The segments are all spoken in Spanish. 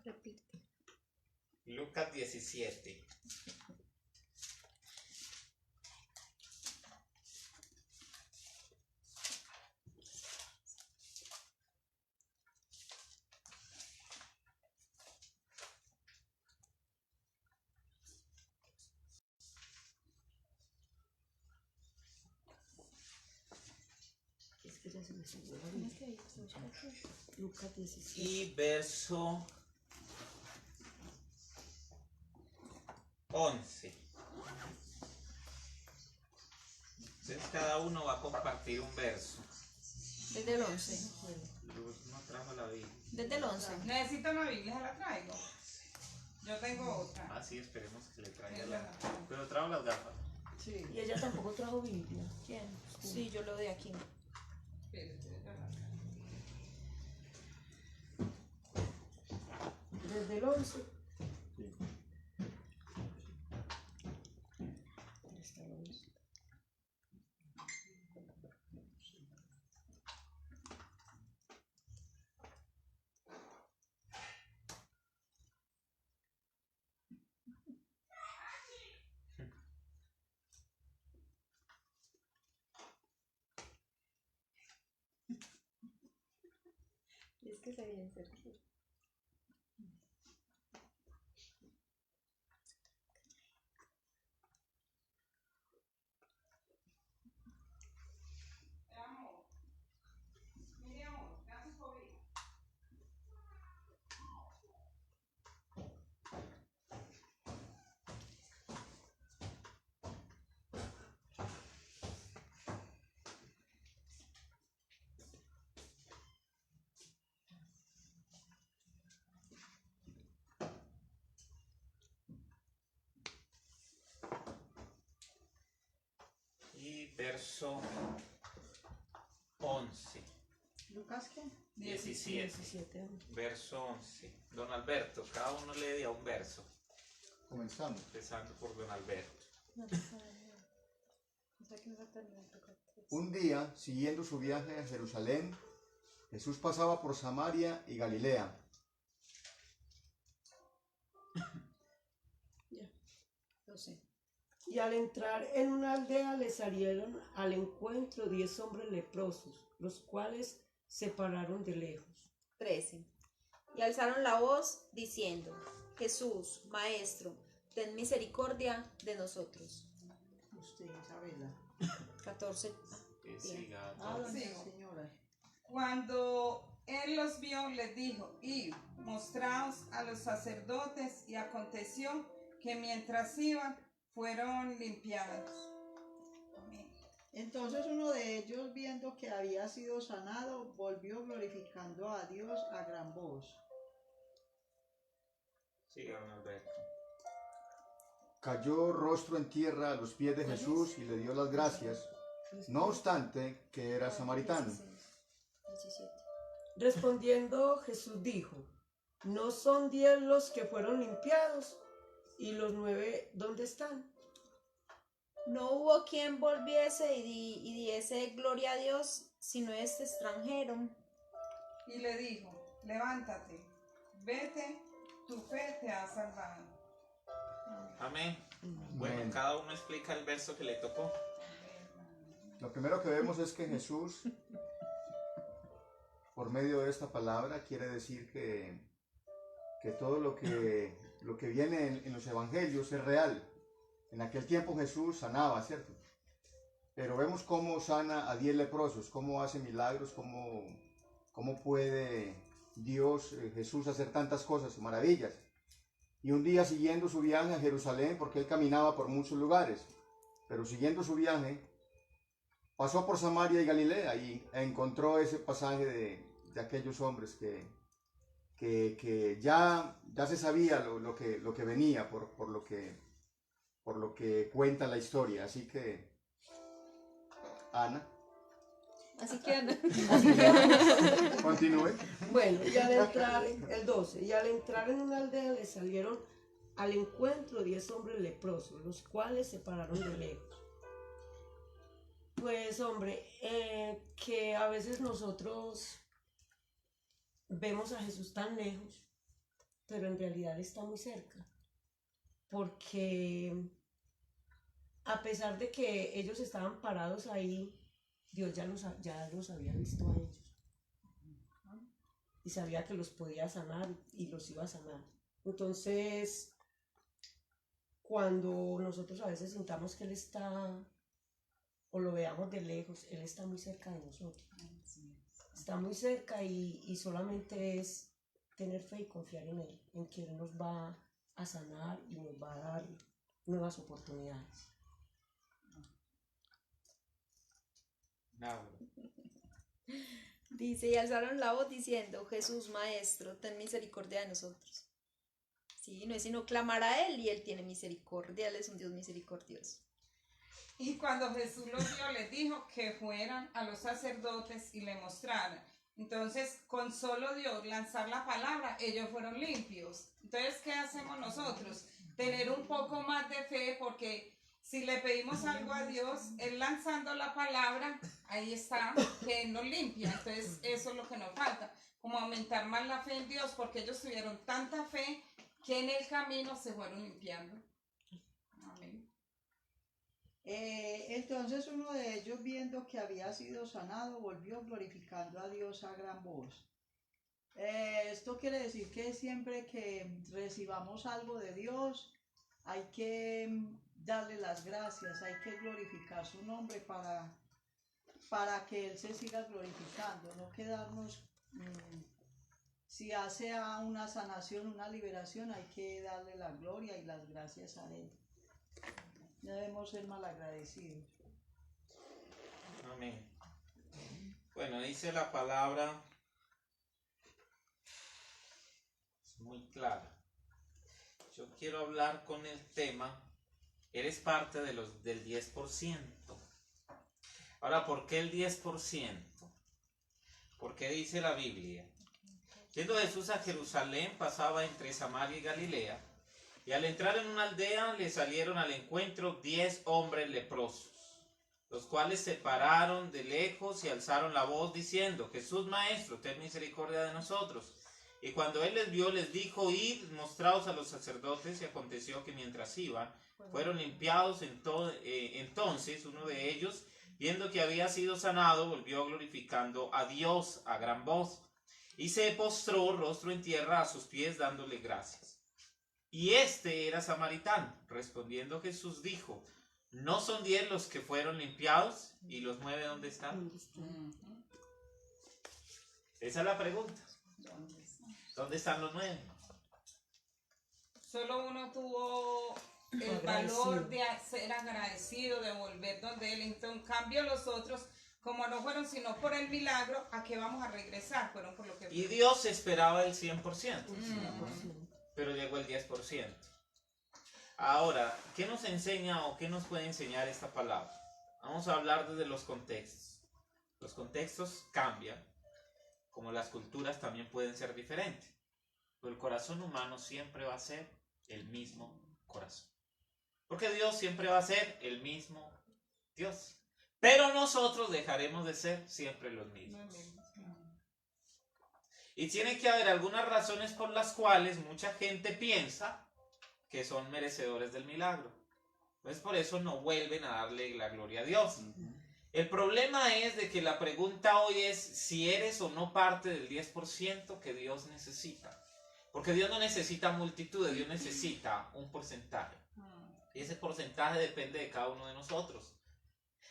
Repite. Lucas 17. Es que ya se me subió la Biblia. Lucas 17. Y verso 11. Entonces cada uno va a compartir un verso. Desde el 11. Luz no trajo la Biblia. Desde el 11. Necesito una Biblia, se la traigo. Yo tengo otra. Ah, sí, esperemos que le traiga la. Pero trajo las gafas. Sí. Y ella tampoco trajo Biblia. ¿Quién? Sí, yo lo de aquí. Espérate, yo la traigo. Desde el 11. Está el 11. Es que se viene cerquita. Mire, amor, gracias por venir. Y verso 11. ¿Lucas qué? 17. 17. Verso 11. Don Alberto, cada uno lee de a un verso. Comenzamos. Empezando por Don Alberto. Un día, siguiendo su viaje a Jerusalén, Jesús pasaba por Samaria y Galilea. Ya. 12. Y al entrar en una aldea le salieron al encuentro 10 hombres leprosos, los cuales se pararon de lejos. 13. Y alzaron la voz diciendo: Jesús, Maestro, ten misericordia de nosotros. Usted, Isabela. 14. Que siga. Sí. señora. Cuando él los vio, les dijo: id, mostraos a los sacerdotes. Y aconteció que mientras iban, fueron limpiados. Amén. Entonces uno de ellos, viendo que había sido sanado, volvió glorificando a Dios a gran voz. Siga, Don Alberto. Cayó rostro en tierra a los pies de Jesús y le dio las gracias, no obstante que era samaritano. 17. Respondiendo Jesús dijo: ¿no son 10 los que fueron limpiados? ¿Y los 9 dónde están? No hubo quien volviese y diese gloria a Dios, sino este extranjero. Y le dijo: levántate, vete, tu fe te ha salvado. Amén. Bueno, Amén. cada uno explica el verso que le tocó. Lo primero que vemos es que Jesús, por medio de esta palabra, quiere decir que todo lo que viene en los evangelios es real. En aquel tiempo Jesús sanaba, ¿cierto? Pero vemos cómo sana a 10 leprosos, cómo hace milagros, cómo puede Dios, Jesús, hacer tantas cosas, maravillas. Y un día, siguiendo su viaje a Jerusalén, porque él caminaba por muchos lugares, pero siguiendo su viaje, pasó por Samaria y Galilea y encontró ese pasaje de aquellos hombres que ya se sabía lo que venía por lo que cuenta la historia. Así que, Ana, Así que Ana. continúe. Bueno, y al entrar, el 12, y al entrar en una aldea le salieron al encuentro 10 hombres leprosos, los cuales se pararon de lejos. Pues hombre, que a veces nosotros vemos a Jesús tan lejos pero en realidad Él está muy cerca, porque a pesar de que ellos estaban parados ahí, Dios ya los había visto a ellos y sabía que los podía sanar y los iba a sanar. Entonces, cuando nosotros a veces sintamos que Él está, o lo veamos de lejos, Él está muy cerca de nosotros. Está muy cerca y solamente es tener fe y confiar en Él, en que Él nos va a sanar y nos va a dar nuevas oportunidades. Laura. Dice, y alzaron la voz diciendo, Jesús, Maestro, ten misericordia de nosotros. Sí, no es sino clamar a Él y Él tiene misericordia, Él es un Dios misericordioso. Y cuando Jesús los vio, les dijo que fueran a los sacerdotes y le mostraran. Entonces, con solo Dios lanzar la palabra, ellos fueron limpios. Entonces, ¿qué hacemos nosotros? Tener un poco más de fe, porque si le pedimos algo a Dios, Él lanzando la palabra, ahí está, que nos limpia. Entonces, eso es lo que nos falta, como aumentar más la fe en Dios, porque ellos tuvieron tanta fe que en el camino se fueron limpiando. Amén. Entonces uno de ellos, viendo que había sido sanado, volvió glorificando a Dios a gran voz. Esto quiere decir que siempre que recibamos algo de Dios, hay que darle las gracias, hay que glorificar su nombre para que Él se siga glorificando, no quedarnos, si hace una sanación, una liberación, hay que darle la gloria y las gracias a Él. No debemos ser malagradecidos. Amén. Bueno, dice la palabra, es muy clara. Yo quiero hablar con el tema, eres parte del 10%. Ahora, ¿por qué el 10%? Porque dice la Biblia, yendo Jesús a Jerusalén, pasaba entre Samaria y Galilea, y al entrar en una aldea le salieron al encuentro 10 hombres leprosos, los cuales se pararon de lejos y alzaron la voz diciendo, Jesús, Maestro, ten misericordia de nosotros. Y cuando él les vio, les dijo, id, mostraos a los sacerdotes, y aconteció que mientras iban, fueron limpiados. Entonces uno de ellos, viendo que había sido sanado, volvió glorificando a Dios a gran voz, y se postró rostro en tierra a sus pies, dándole gracias. Y este era samaritano. Respondiendo Jesús dijo, ¿no son 10 los que fueron limpiados? ¿Y los 9 dónde están? Esa es la pregunta. ¿Dónde están los 9? Solo uno tuvo el valor de ser agradecido, de volver donde Él. Entonces, en cambio los otros, como no fueron sino por el milagro, ¿a qué vamos a regresar? Fueron por lo que... Y Dios esperaba el 100%. Pero llegó el 10%. Ahora, ¿qué nos enseña o qué nos puede enseñar esta palabra? Vamos a hablar desde los contextos. Los contextos cambian, como las culturas también pueden ser diferentes. Pero el corazón humano siempre va a ser el mismo corazón. Porque Dios siempre va a ser el mismo Dios. Pero nosotros dejaremos de ser siempre los mismos. Y tiene que haber algunas razones por las cuales mucha gente piensa que son merecedores del milagro. Entonces por eso no vuelven a darle la gloria a Dios. El problema es de que la pregunta hoy es si eres o no parte del 10% que Dios necesita. Porque Dios no necesita multitudes, Dios necesita un porcentaje. Y ese porcentaje depende de cada uno de nosotros.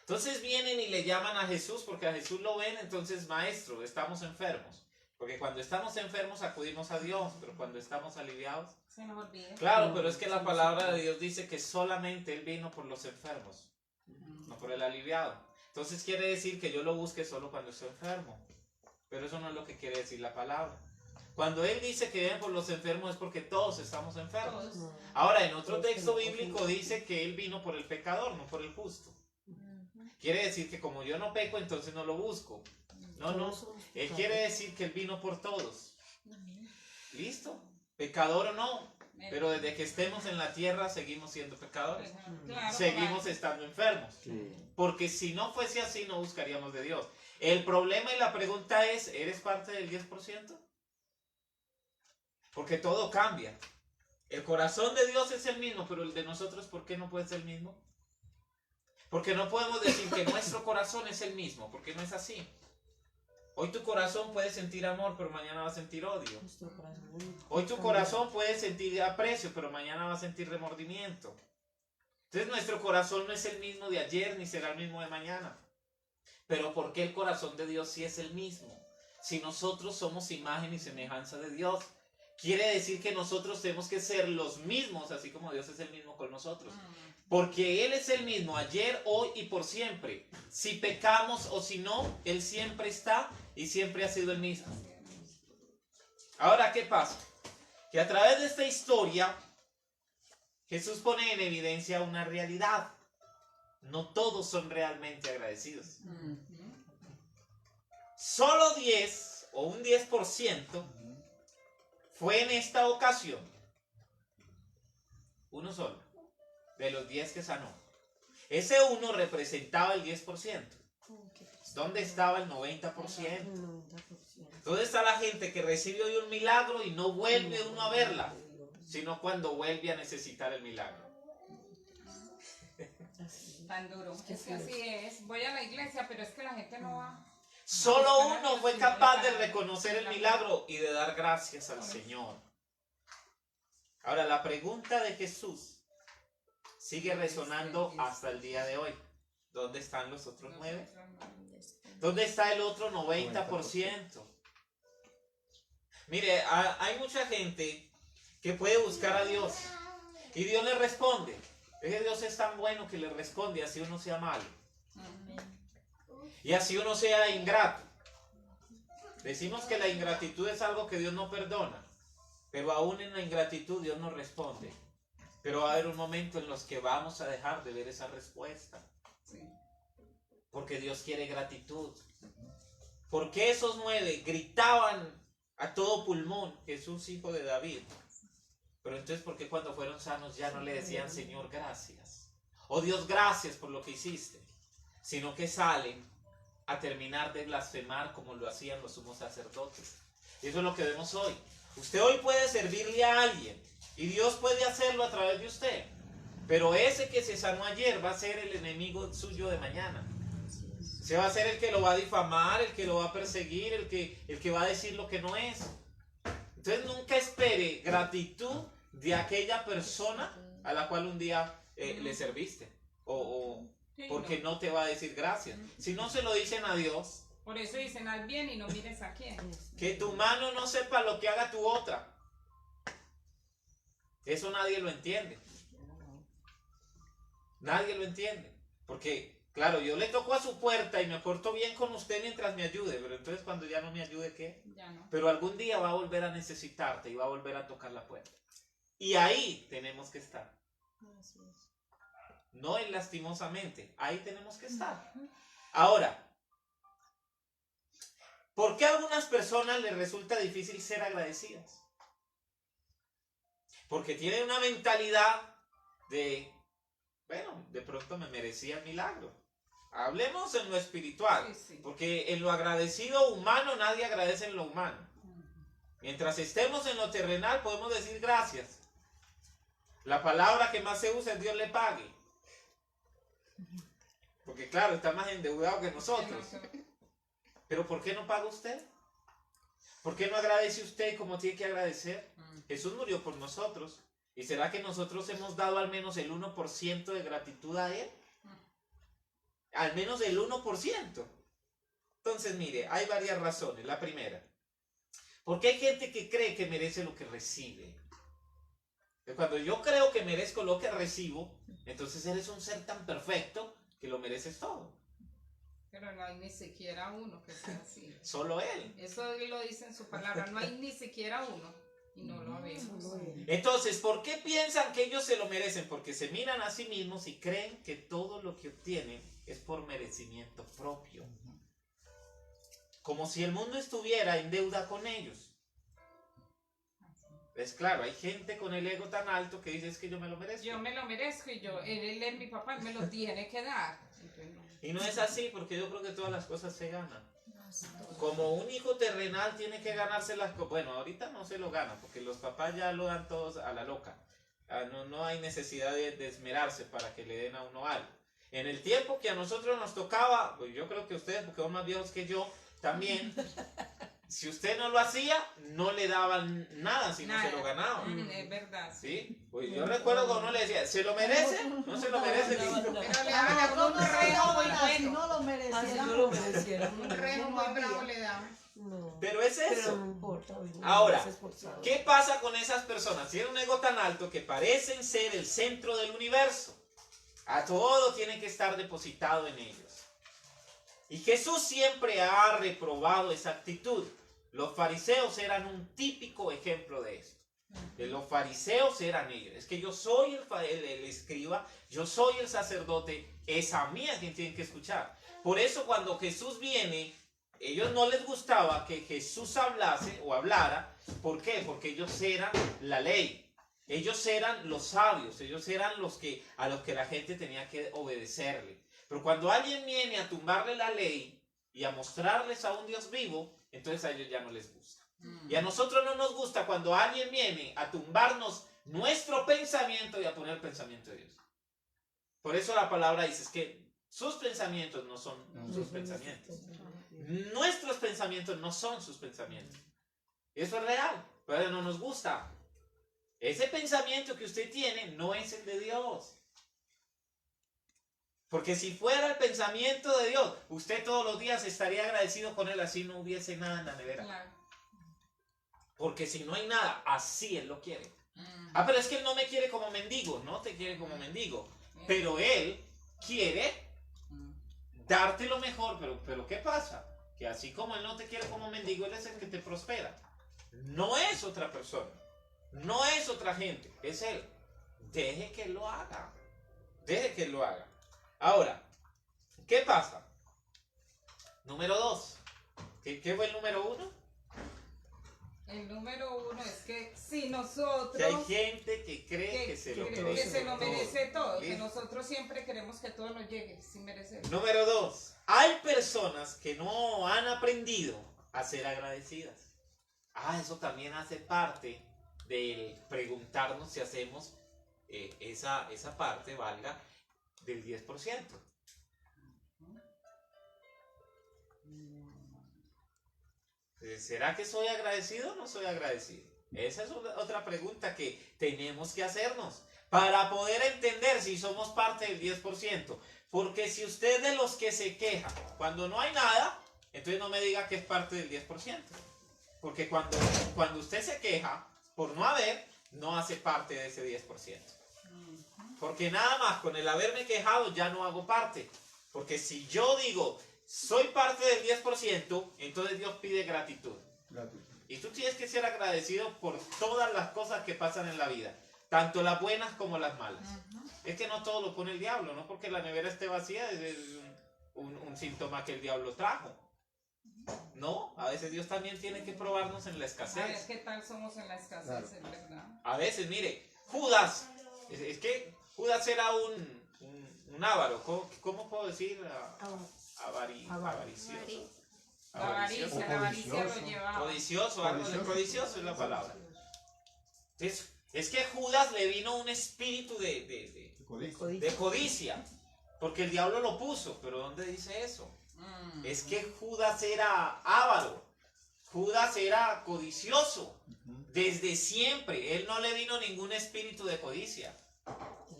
Entonces vienen y le llaman a Jesús porque a Jesús lo ven, entonces maestro, estamos enfermos. Porque cuando estamos enfermos acudimos a Dios, pero cuando estamos aliviados... Se nos olvida. Claro, pero es que la palabra de Dios dice que solamente Él vino por los enfermos, no por el aliviado. Entonces quiere decir que yo lo busque solo cuando estoy enfermo. Pero eso no es lo que quiere decir la palabra. Cuando Él dice que viene por los enfermos es porque todos estamos enfermos. Ahora, en otro texto bíblico dice que Él vino por el pecador, no por el justo. Quiere decir que como yo no peco, entonces no lo busco. No. Él quiere decir que Él vino por todos. ¿Listo? Pecador o no. Pero desde que estemos en la tierra seguimos siendo pecadores. Claro, Seguimos estando enfermos. Porque si no fuese así, no buscaríamos de Dios. El problema y la pregunta es, ¿eres parte del 10%? Porque todo cambia. El corazón de Dios es el mismo, pero el de nosotros, ¿por qué no puede ser el mismo? Porque no podemos decir que nuestro corazón es el mismo, porque no es así. Hoy tu corazón puede sentir amor, pero mañana va a sentir odio. Hoy tu corazón puede sentir aprecio, pero mañana va a sentir remordimiento. Entonces nuestro corazón no es el mismo de ayer, ni será el mismo de mañana. Pero ¿por qué el corazón de Dios sí es el mismo? Si nosotros somos imagen y semejanza de Dios, quiere decir que nosotros tenemos que ser los mismos, así como Dios es el mismo con nosotros. Porque Él es el mismo ayer, hoy y por siempre. Si pecamos o si no, Él siempre está y siempre ha sido el mismo. Ahora, ¿qué pasa? Que a través de esta historia, Jesús pone en evidencia una realidad. No todos son realmente agradecidos. Solo 10 o un 10% fue en esta ocasión. Uno solo. De los 10 que sanó. Ese uno representaba el 10%. ¿Dónde estaba el 90%? ¿Dónde está la gente que recibe hoy un milagro y no vuelve uno a verla? Sino cuando vuelve a necesitar el milagro. Tan duro. Es que así es. Voy a la iglesia, pero es que la gente no va. Solo uno fue capaz de reconocer el milagro y de dar gracias al Señor. Ahora, la pregunta de Jesús sigue resonando hasta el día de hoy. ¿Dónde están los otros 9? ¿Dónde está el otro 90%? Mire, hay mucha gente que puede buscar a Dios y Dios le responde. Es que Dios es tan bueno que le responde así uno sea malo. Y así uno sea ingrato. Decimos que la ingratitud es algo que Dios no perdona, pero aún en la ingratitud Dios nos responde. Pero va a haber un momento en los que vamos a dejar de ver esa respuesta. Porque Dios quiere gratitud. Porque esos 9 gritaban a todo pulmón, Jesús hijo de David? Pero entonces, ¿por qué cuando fueron sanos ya no le decían Señor gracias? O Dios gracias por lo que hiciste? Sino que salen a terminar de blasfemar como lo hacían los sumos sacerdotes. Y eso es lo que vemos hoy. Usted hoy puede servirle a alguien y Dios puede hacerlo a través de usted. Pero ese que se sanó ayer va a ser el enemigo suyo de mañana. Se va a ser el que lo va a difamar, el que lo va a perseguir, el que va a decir lo que no es. Entonces nunca espere gratitud de aquella persona a la cual un día le serviste. O porque no te va a decir gracias. Si no se lo dicen a Dios. Por eso dicen al bien y no mires a quién. Que tu mano no sepa lo que haga tu otra. Eso nadie lo entiende. Nadie lo entiende. Porque, claro, yo le toco a su puerta y me porto bien con usted mientras me ayude. Pero entonces cuando ya no me ayude, ¿qué? Ya no. Pero algún día va a volver a necesitarte y va a volver a tocar la puerta. Y ahí tenemos que estar. No es lastimosamente. Ahí tenemos que estar. Ahora, ¿por qué a algunas personas les resulta difícil ser agradecidas? Porque tienen una mentalidad de, bueno, de pronto me merecía el milagro. Hablemos en lo espiritual, porque en lo agradecido humano nadie agradece en lo humano. Mientras estemos en lo terrenal podemos decir gracias. La palabra que más se usa es Dios le pague. Porque claro, está más endeudado que nosotros. Pero ¿por qué no paga usted? ¿Por qué no agradece usted como tiene que agradecer? Jesús murió por nosotros. ¿Y será que nosotros hemos dado al menos el 1% de gratitud a Él? Al menos el 1%. Entonces, mire, hay varias razones. La primera, porque hay gente que cree que merece lo que recibe. Cuando yo creo que merezco lo que recibo, entonces eres un ser tan perfecto que lo mereces todo. Pero no hay ni siquiera uno que sea así. Solo Él. Eso lo dice en su palabra. No hay ni siquiera uno. Y no lo vemos. Entonces, ¿por qué piensan que ellos se lo merecen? Porque se miran a sí mismos y creen que todo lo que obtienen es por merecimiento propio. Como si el mundo estuviera en deuda con ellos. Es claro, hay gente con el ego tan alto que dice es que yo me lo merezco. Yo me lo merezco y él es mi papá, él me lo tiene que dar. Y no es así, porque yo creo que todas las cosas se ganan. Como un hijo terrenal tiene que ganarse las cosas. Bueno, ahorita no se lo gana, porque los papás ya lo dan todos a la loca. No hay necesidad de esmerarse para que le den a uno algo. En el tiempo que a nosotros nos tocaba, pues yo creo que ustedes, porque son más viejos que yo, también, si usted no lo hacía, no le daban nada si no se lo ganaba. Es verdad. ¿Sí? Pues yo recuerdo cuando uno le decía, ¿se lo merece? ¿No se lo merece? Pero le daban a uno un rejo muy Si bueno. no lo Así mereciera. no lo mereciera. Un rejo muy bravo le daban. No. Pero es Pero eso. no importa. oye, no Ahora, se esforzaron. ¿qué pasa con esas personas? Tienen un ego tan alto que parecen ser el centro del universo. A todo tiene que estar depositado en ellos. Y Jesús siempre ha reprobado esa actitud. Los fariseos eran un típico ejemplo de esto. Que los fariseos eran ellos. Es que yo soy el escriba, yo soy el sacerdote, es a mí a quien tienen que escuchar. Por eso cuando Jesús viene, ellos no les gustaba que Jesús hablase o hablara. ¿Por qué? Porque ellos eran la ley. Ellos eran los sabios, ellos eran a los que la gente tenía que obedecerle. Pero cuando alguien viene a tumbarle la ley y a mostrarles a un Dios vivo, entonces a ellos ya no les gusta. Y a nosotros no nos gusta cuando alguien viene a tumbarnos nuestro pensamiento y a poner el pensamiento de Dios. Por eso la palabra dice es que sus pensamientos no son sus pensamientos. Nuestros pensamientos no son sus pensamientos. Eso es real, pero no nos gusta. Ese pensamiento que usted tiene no es el de Dios. Porque si fuera el pensamiento de Dios, usted todos los días estaría agradecido con Él, así no hubiese nada en la nevera. Claro. Porque si no hay nada, así Él lo quiere. Ah, pero es que Él no me quiere como mendigo. No te quiere como mendigo. Pero Él quiere darte lo mejor. Pero ¿qué pasa? Que así como Él no te quiere como mendigo, Él es el que te prospera. No es otra persona. No es otra gente, es Él. Deje que Él lo haga. Deje que Él lo haga. Ahora, ¿qué pasa? Número 2. ¿Qué fue el número 1? El número 1 es que si nosotros... Que hay gente que cree que se lo merece. Que se lo merece todo. Que ¿Listo? nosotros siempre queremos que todo nos llegue sin merecer. Número 2. Hay personas que no han aprendido a ser agradecidas. Eso también hace parte del preguntarnos si hacemos esa parte, valga, del 10%. ¿Será que soy agradecido o no soy agradecido? Esa es otra pregunta que tenemos que hacernos para poder entender si somos parte del 10%. Porque si usted es de los que se queja cuando no hay nada, entonces no me diga que es parte del 10%. Porque cuando usted se queja por no haber, no hace parte de ese 10%. Porque nada más con el haberme quejado ya no hago parte. Porque si yo digo, soy parte del 10%, entonces Dios pide gratitud. Y tú tienes que ser agradecido por todas las cosas que pasan en la vida. Tanto las buenas como las malas. Es que no todo lo pone el diablo. No porque la nevera esté vacía es un síntoma que el diablo trajo. No, a veces Dios también tiene que probarnos en la A ver escasez. qué tal somos en la escasez, Claro. es verdad. A veces, mire, Judas, es que Judas era un avaro. ¿Cómo puedo decir? Avaricioso. La avaricia lo llevaba. Codicioso, algo de codicioso es la palabra. Es que a Judas le vino un espíritu de codicia. Porque el diablo lo puso. Pero ¿dónde dice eso? Es que Judas era avaro. Judas era codicioso. Desde siempre. Él no le vino ningún espíritu de codicia.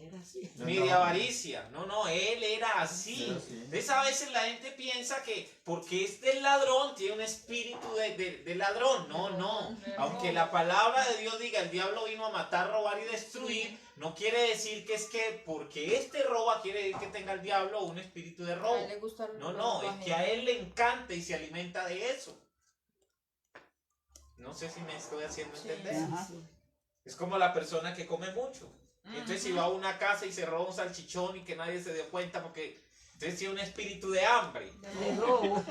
Era así. Ni de avaricia. No, él era así. Entonces a veces la gente piensa que porque es del ladrón tiene un espíritu de ladrón. No. Aunque la palabra de Dios diga el diablo vino a matar, robar y destruir, no quiere decir que es que porque este roba quiere decir que tenga el diablo un espíritu de robo. No, es que a él le encanta y se alimenta de eso. No sé si me estoy haciendo entender. Sí. Es como la persona que come mucho. Y entonces si va a una casa y se roba un salchichón y que nadie se dio cuenta porque entonces tiene un espíritu de hambre. De robo.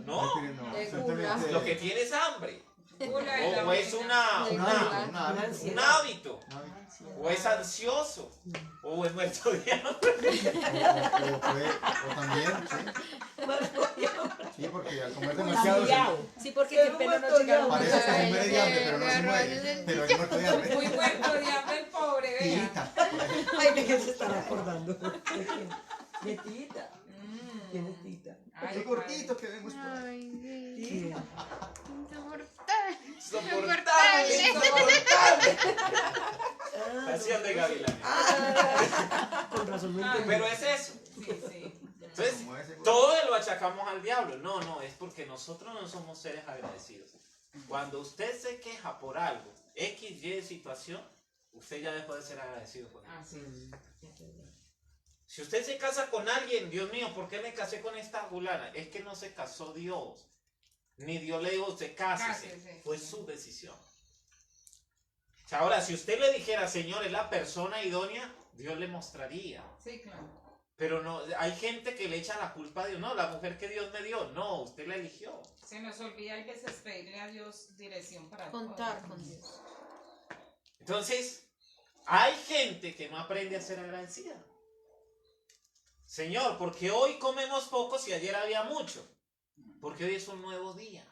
No, De gula. lo que tiene es hambre. O es Un hábito, un hábito, un hábito. o es ansioso, o es muerto de hambre. O también, sí, porque al comer demasiado Sí, porque Ser qué pena no muerto llegar a de parece que se Ay, muere de hambre, pero no se muere. Pero es muerto de hambre. Muy muerto de hambre el pobre, vea. Tita, por ejemplo. Ay, ¿de qué se están acordando? ¿De quién? De Tita. ¿Quién es Tita? Ay, El gordito que vemos por ahí. Ay, sí. Tita. Insoportable, insoportable. Ah, Canción de Gavilán. con razón me Ah, entendí. Pero es eso. Sí, sí. Entonces, Como ese gordito. todo lo achacamos al diablo. No, no, es porque nosotros no somos seres agradecidos. Cuando usted se queja por algo, X, Y situación, usted ya dejó de ser agradecido con él. Ah, sí. Si usted se casa con alguien, Dios mío, ¿por qué me casé con esta fulana? Es que no se casó Dios. Ni Dios le dijo, usted cásese. Cásese. Fue su decisión. O sea, ahora, si usted le dijera, Señor, es la persona idónea, Dios le mostraría. Sí, claro. Pero no, hay gente que le echa la culpa a Dios. No, la mujer que Dios me dio. No, usted la eligió. Se nos olvida a veces pedirle a Dios dirección para Contar todo. con Dios. Entonces, hay gente que no aprende a ser agradecida. Señor, porque hoy comemos poco si ayer había mucho. Porque hoy es un nuevo día.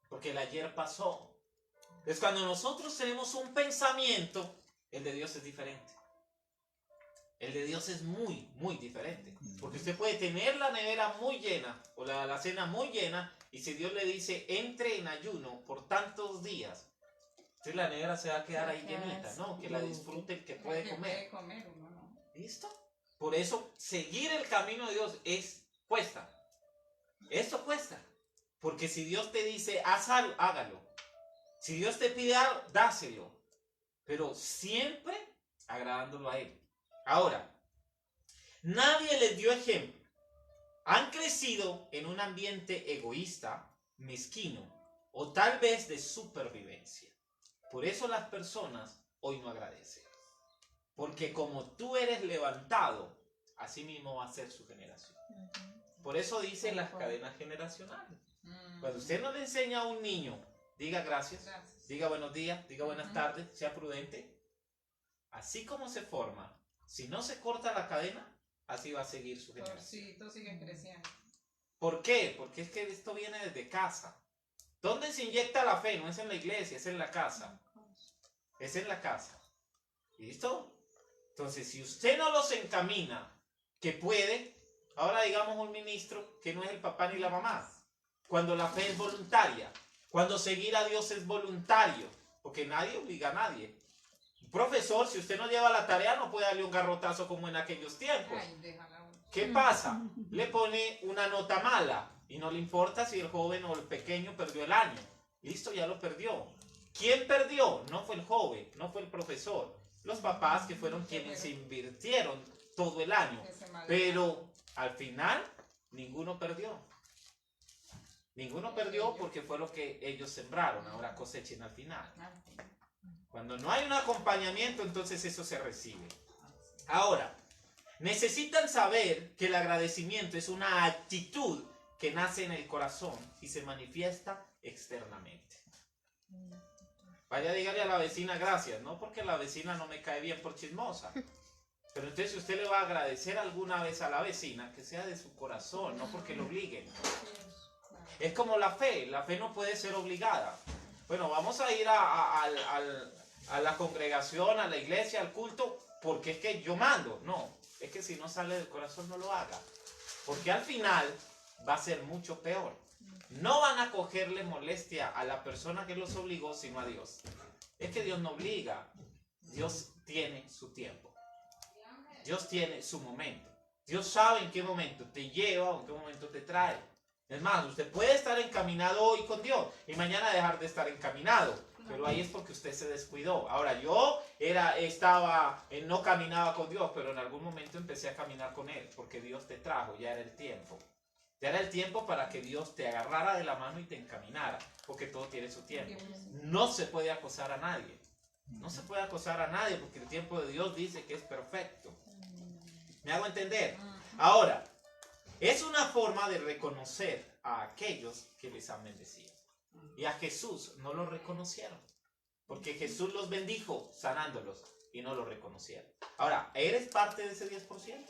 Porque el ayer pasó. Entonces, cuando nosotros tenemos un pensamiento, el de Dios es diferente. El de Dios es muy, muy diferente. Porque usted puede tener la nevera muy llena o la cena muy llena, y si Dios le dice, entre en ayuno por tantos días, entonces la nevera se va a quedar ahí llenita, ¿no? Que la disfrute el que puede Que comer. puede comer uno, ¿no? ¿Listo? Por eso, seguir el camino de Dios cuesta. Esto cuesta. Porque si Dios te dice, haz algo, hágalo. Si Dios te pide algo, dáselo. Pero siempre agradándolo a Él. Ahora, nadie les dio ejemplo. Han crecido en un ambiente egoísta, mezquino, o tal vez de supervivencia. Por eso las personas hoy no agradecen. Porque como tú eres levantado, así mismo va a ser su generación. Por eso dicen las cadenas generacionales. Cuando usted no le enseña a un niño, diga gracias, Gracias. diga buenos días, diga buenas tardes, sea prudente. Así como se forma, si no se corta la cadena, así va a seguir su generación. Torcito sigue creciendo. ¿Por qué? Porque es que esto viene desde casa. ¿Dónde se inyecta la fe? No es en la iglesia, es en la casa. Es en la casa. ¿Listo? Entonces, si usted no los encamina, que puede, ahora digamos un ministro que no es el papá ni la mamá, cuando la fe es voluntaria, cuando seguir a Dios es voluntario, porque nadie obliga a nadie. Un profesor, si usted no lleva la tarea, no puede darle un garrotazo como en aquellos tiempos. Ay, déjala. ¿Qué pasa? Le pone una nota mala y no le importa si el joven o el pequeño perdió el año. Listo, ya lo perdió. ¿Quién perdió? No fue el joven, no fue el profesor. Los papás que fueron quienes invirtieron todo el año. Pero al final, ninguno perdió. Ninguno perdió porque fue lo que ellos sembraron. Ahora cosechen al final. Cuando no hay un acompañamiento, entonces eso se recibe. Ahora, necesitan saber que el agradecimiento es una actitud que nace en el corazón y se manifiesta externamente. Vaya, dígale a la vecina gracias, no porque la vecina no me cae bien por chismosa. Pero entonces si usted le va a agradecer alguna vez a la vecina, que sea de su corazón, no porque lo obliguen. Es como la fe no puede ser obligada. Bueno, vamos a ir a la congregación, a la iglesia, al culto, porque es que yo mando. No, es que si no sale del corazón no lo haga. Porque al final va a ser mucho peor. No van a cogerle molestia a la persona que los obligó, sino a Dios. Es que Dios no obliga. Dios tiene su tiempo. Dios tiene su momento. Dios sabe en qué momento te lleva o en qué momento te trae. Es más, usted puede estar encaminado hoy con Dios y mañana dejar de estar encaminado. Pero ahí es porque usted se descuidó. Ahora, yo no caminaba con Dios, pero en algún momento empecé a caminar con Él, porque Dios te trajo, ya era el tiempo. Ya era el tiempo para que Dios te agarrara de la mano y te encaminara, porque todo tiene su tiempo. No se puede acosar a nadie. No se puede acosar a nadie, porque el tiempo de Dios dice que es perfecto. ¿Me hago entender? Ahora, es una forma de reconocer a aquellos que les han bendecido. y a Jesús no lo reconocieron. Porque Jesús los bendijo sanándolos y no lo reconocieron. Ahora, ¿eres parte de ese 10%?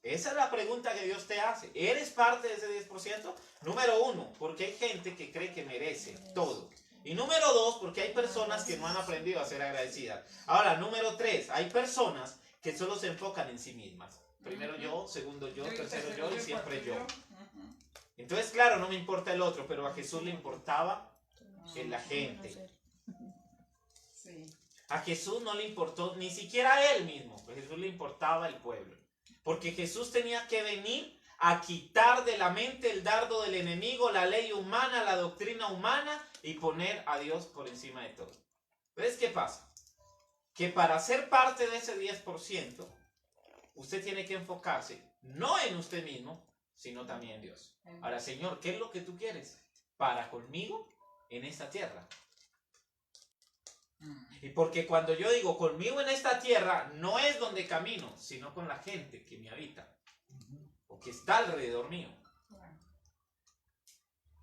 Esa es la pregunta que Dios te hace. ¿Eres parte de ese 10%? Número 1, porque hay gente que cree que merece todo. Y número 2, porque hay personas que no han aprendido a ser agradecidas. Ahora, número 3, hay personas que solo se enfocan en sí mismas. Primero yo, segundo yo, tercero yo y siempre yo. Entonces, claro, no me importa el otro, pero a Jesús le importaba en la gente. Sí. A Jesús no le importó ni siquiera a él mismo, a Jesús le importaba el pueblo. Porque Jesús tenía que venir a quitar de la mente el dardo del enemigo, la ley humana, la doctrina humana y poner a Dios por encima de todo. Entonces, ¿qué pasa? Que para ser parte de ese 10%, usted tiene que enfocarse no en usted mismo, sino también en Dios. Ahora, Señor, ¿qué es lo que tú quieres para conmigo en esta tierra? Y porque cuando yo digo conmigo en esta tierra, no es donde camino, sino con la gente que me habita o que está alrededor mío.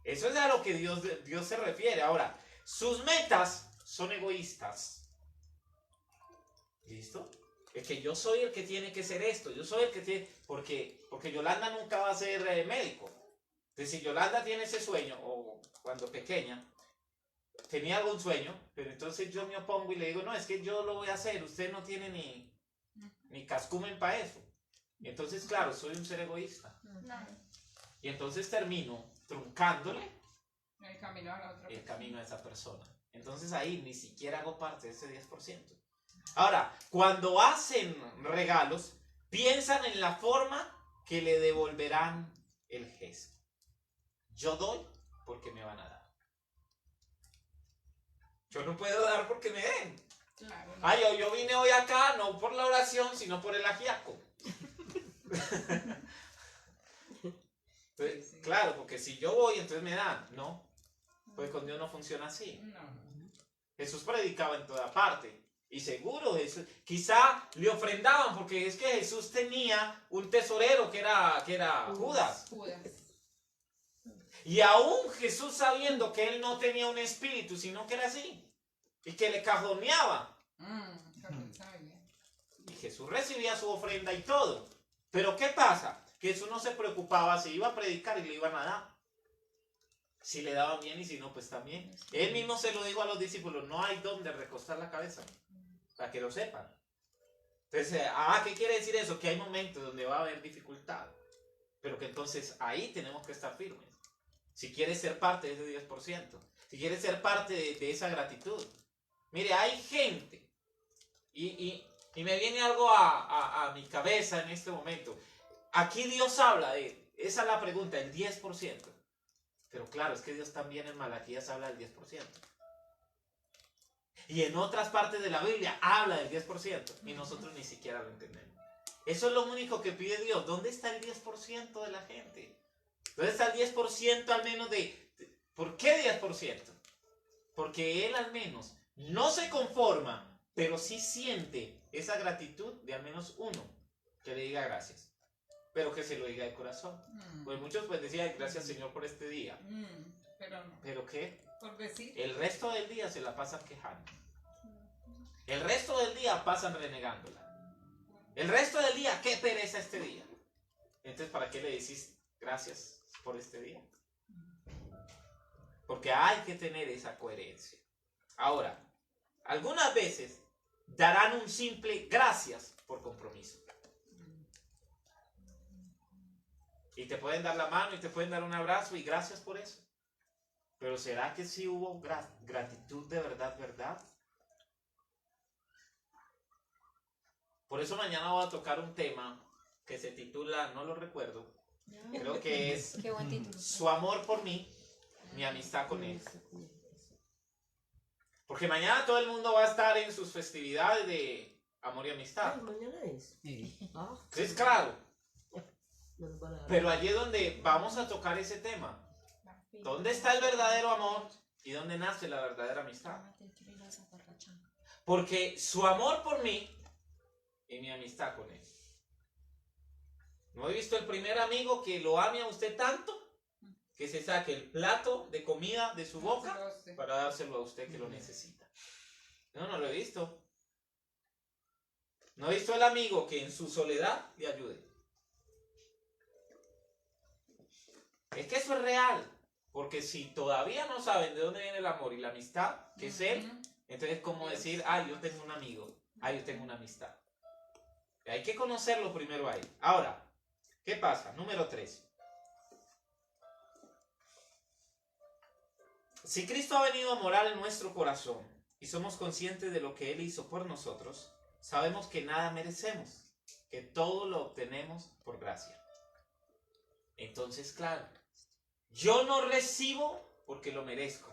Eso es a lo que Dios se refiere. Ahora, sus metas son egoístas. ¿Listo? Es que yo soy el que tiene que ser esto, yo soy el que tiene... Porque Yolanda nunca va a ser médico. Entonces, si Yolanda tiene ese sueño, o cuando pequeña, tenía algún sueño, pero entonces yo me opongo y le digo, no, es que yo lo voy a hacer, usted no tiene ni cascumen para eso. Y entonces, claro, soy un ser egoísta. Y entonces termino truncándole El camino a la otra el persona. camino a esa persona. Entonces ahí ni siquiera hago parte de ese 10%. Ahora, cuando hacen regalos, piensan en la forma que le devolverán el gesto. Yo doy porque me van a dar. Yo no puedo dar porque me den. Claro. Ah, yo vine hoy acá no por la oración, sino por el ajiaco. Entonces, claro, porque si yo voy, entonces me dan. No, pues con Dios no funciona así. No. Jesús predicaba en toda parte. Y seguro, quizá le ofrendaban, porque es que Jesús tenía un tesorero que era Judas. Judas. Y aún Jesús sabiendo que él no tenía un espíritu, sino que era así. Y que le cajoneaba. Y Jesús recibía su ofrenda y todo. Pero ¿qué pasa? Que Jesús no se preocupaba si iba a predicar y le iban a dar. Si le daban bien y si no, pues también. Él mismo se lo dijo a los discípulos, no hay donde recostar la cabeza. Para que lo sepan. Entonces, ¿qué quiere decir eso? Que hay momentos donde va a haber dificultad. Pero que entonces ahí tenemos que estar firmes. Si quieres ser parte de ese 10%. Si quieres ser parte de esa gratitud. Mire, hay gente. Y me viene algo a mi cabeza en este momento. Aquí Dios habla de, esa es la pregunta, el 10%. Pero claro, es que Dios también en Malaquías habla del 10%. Y en otras partes de la Biblia habla del 10%. Y nosotros ni siquiera lo entendemos. Eso es lo único que pide Dios. ¿Dónde está el 10% de la gente? ¿Dónde está el 10% al menos ¿por qué 10%? Porque Él al menos no se conforma, pero sí siente esa gratitud de al menos uno que le diga gracias. Pero que se lo diga de corazón. Pues muchos pues decían gracias Señor por este día. Pero no. ¿Pero qué? Por decir. El resto del día se la pasan quejando. El resto del día pasan renegándola. El resto del día, qué pereza este día. Entonces, ¿para qué le decís gracias por este día? Porque hay que tener esa coherencia. Ahora, algunas veces darán un simple gracias por compromiso. Y te pueden dar la mano y te pueden dar un abrazo y gracias por eso. Pero ¿será que sí hubo gratitud de verdad, verdad? Por eso mañana voy a tocar un tema que se titula, no lo recuerdo, creo que es Qué buen título. Su amor por mí, mi amistad con Él. Porque mañana todo el mundo va a estar en sus festividades de amor y amistad. Ay, mañana es. Ah, Es claro, no nos van a dar. pero allí es donde vamos a tocar ese tema. ¿Dónde está el verdadero amor y dónde nace la verdadera amistad? Porque su amor por mí y mi amistad con Él. ¿No he visto el primer amigo que lo ame a usted tanto que se saque el plato de comida de su boca Dárselo a usted. para dárselo a usted que lo necesita. No lo he visto. No he visto el amigo que en su soledad le ayude. Es que eso es real. Porque si todavía no saben de dónde viene el amor y la amistad, que es él, entonces es como decir, ay, yo tengo un amigo, ay, yo tengo una amistad. Hay que conocerlo primero ahí. Ahora, ¿qué pasa? Número 3. Si Cristo ha venido a morar en nuestro corazón y somos conscientes de lo que Él hizo por nosotros, sabemos que nada merecemos, que todo lo obtenemos por gracia. Entonces, claro, yo no recibo porque lo merezco,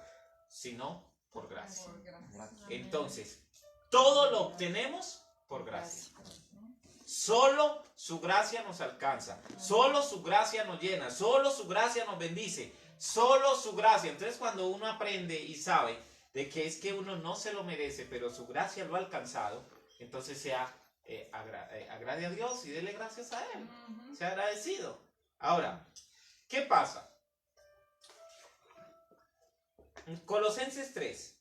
sino por gracia. Por gracia. Entonces, todo lo obtenemos por gracia. Solo su gracia nos alcanza, solo su gracia nos llena, solo su gracia nos bendice, solo su gracia. Entonces, cuando uno aprende y sabe de que es que uno no se lo merece, pero su gracia lo ha alcanzado, entonces agrade a Dios y dele gracias a Él. Sea agradecido. Ahora, ¿qué pasa? Colosenses 3.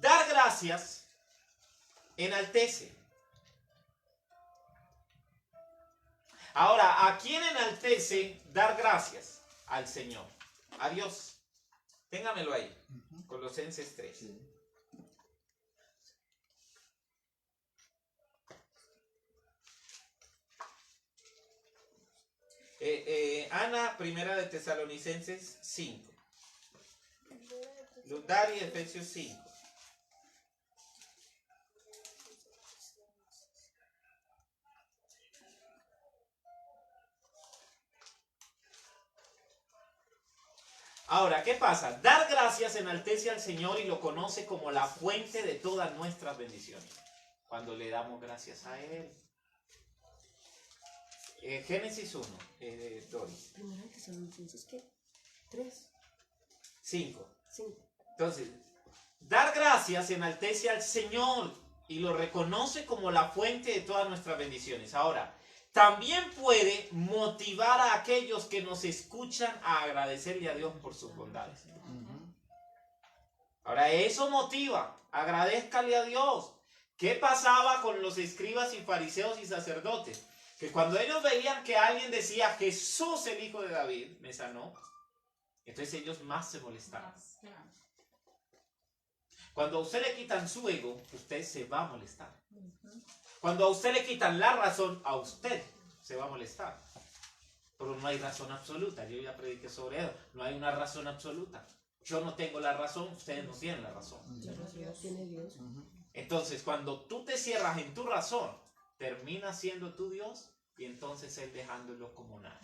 Dar gracias enaltece. Ahora, ¿a quién enaltece dar gracias? Al Señor, a Dios. Téngamelo ahí. Colosenses 3. Sí. Ana, primera de Tesalonicenses 5. Ludari, Efesios 5. Ahora, ¿qué pasa? Dar gracias enaltece al Señor y lo conoce como la fuente de todas nuestras bendiciones. Cuando le damos gracias a Él. Génesis 1, Doris. Primera de Tesalonicenses, ¿qué? 3, 5. 5. Entonces, dar gracias enaltece al Señor y lo reconoce como la fuente de todas nuestras bendiciones. Ahora, también puede motivar a aquellos que nos escuchan a agradecerle a Dios por sus bondades. Ahora, eso motiva, agradézcale a Dios. ¿Qué pasaba con los escribas y fariseos y sacerdotes? Que cuando ellos veían que alguien decía Jesús el hijo de David me sanó, entonces ellos más se molestaban. Cuando a usted le quitan su ego, usted se va a molestar. Cuando a usted le quitan la razón, a usted se va a molestar. Pero no hay razón absoluta. Yo ya prediqué sobre eso. No hay una razón absoluta. Yo no tengo la razón, ustedes no tienen la razón. La razón la tiene Dios. Entonces, cuando tú te cierras en tu razón, termina siendo tu Dios y entonces Él dejándolo como nada.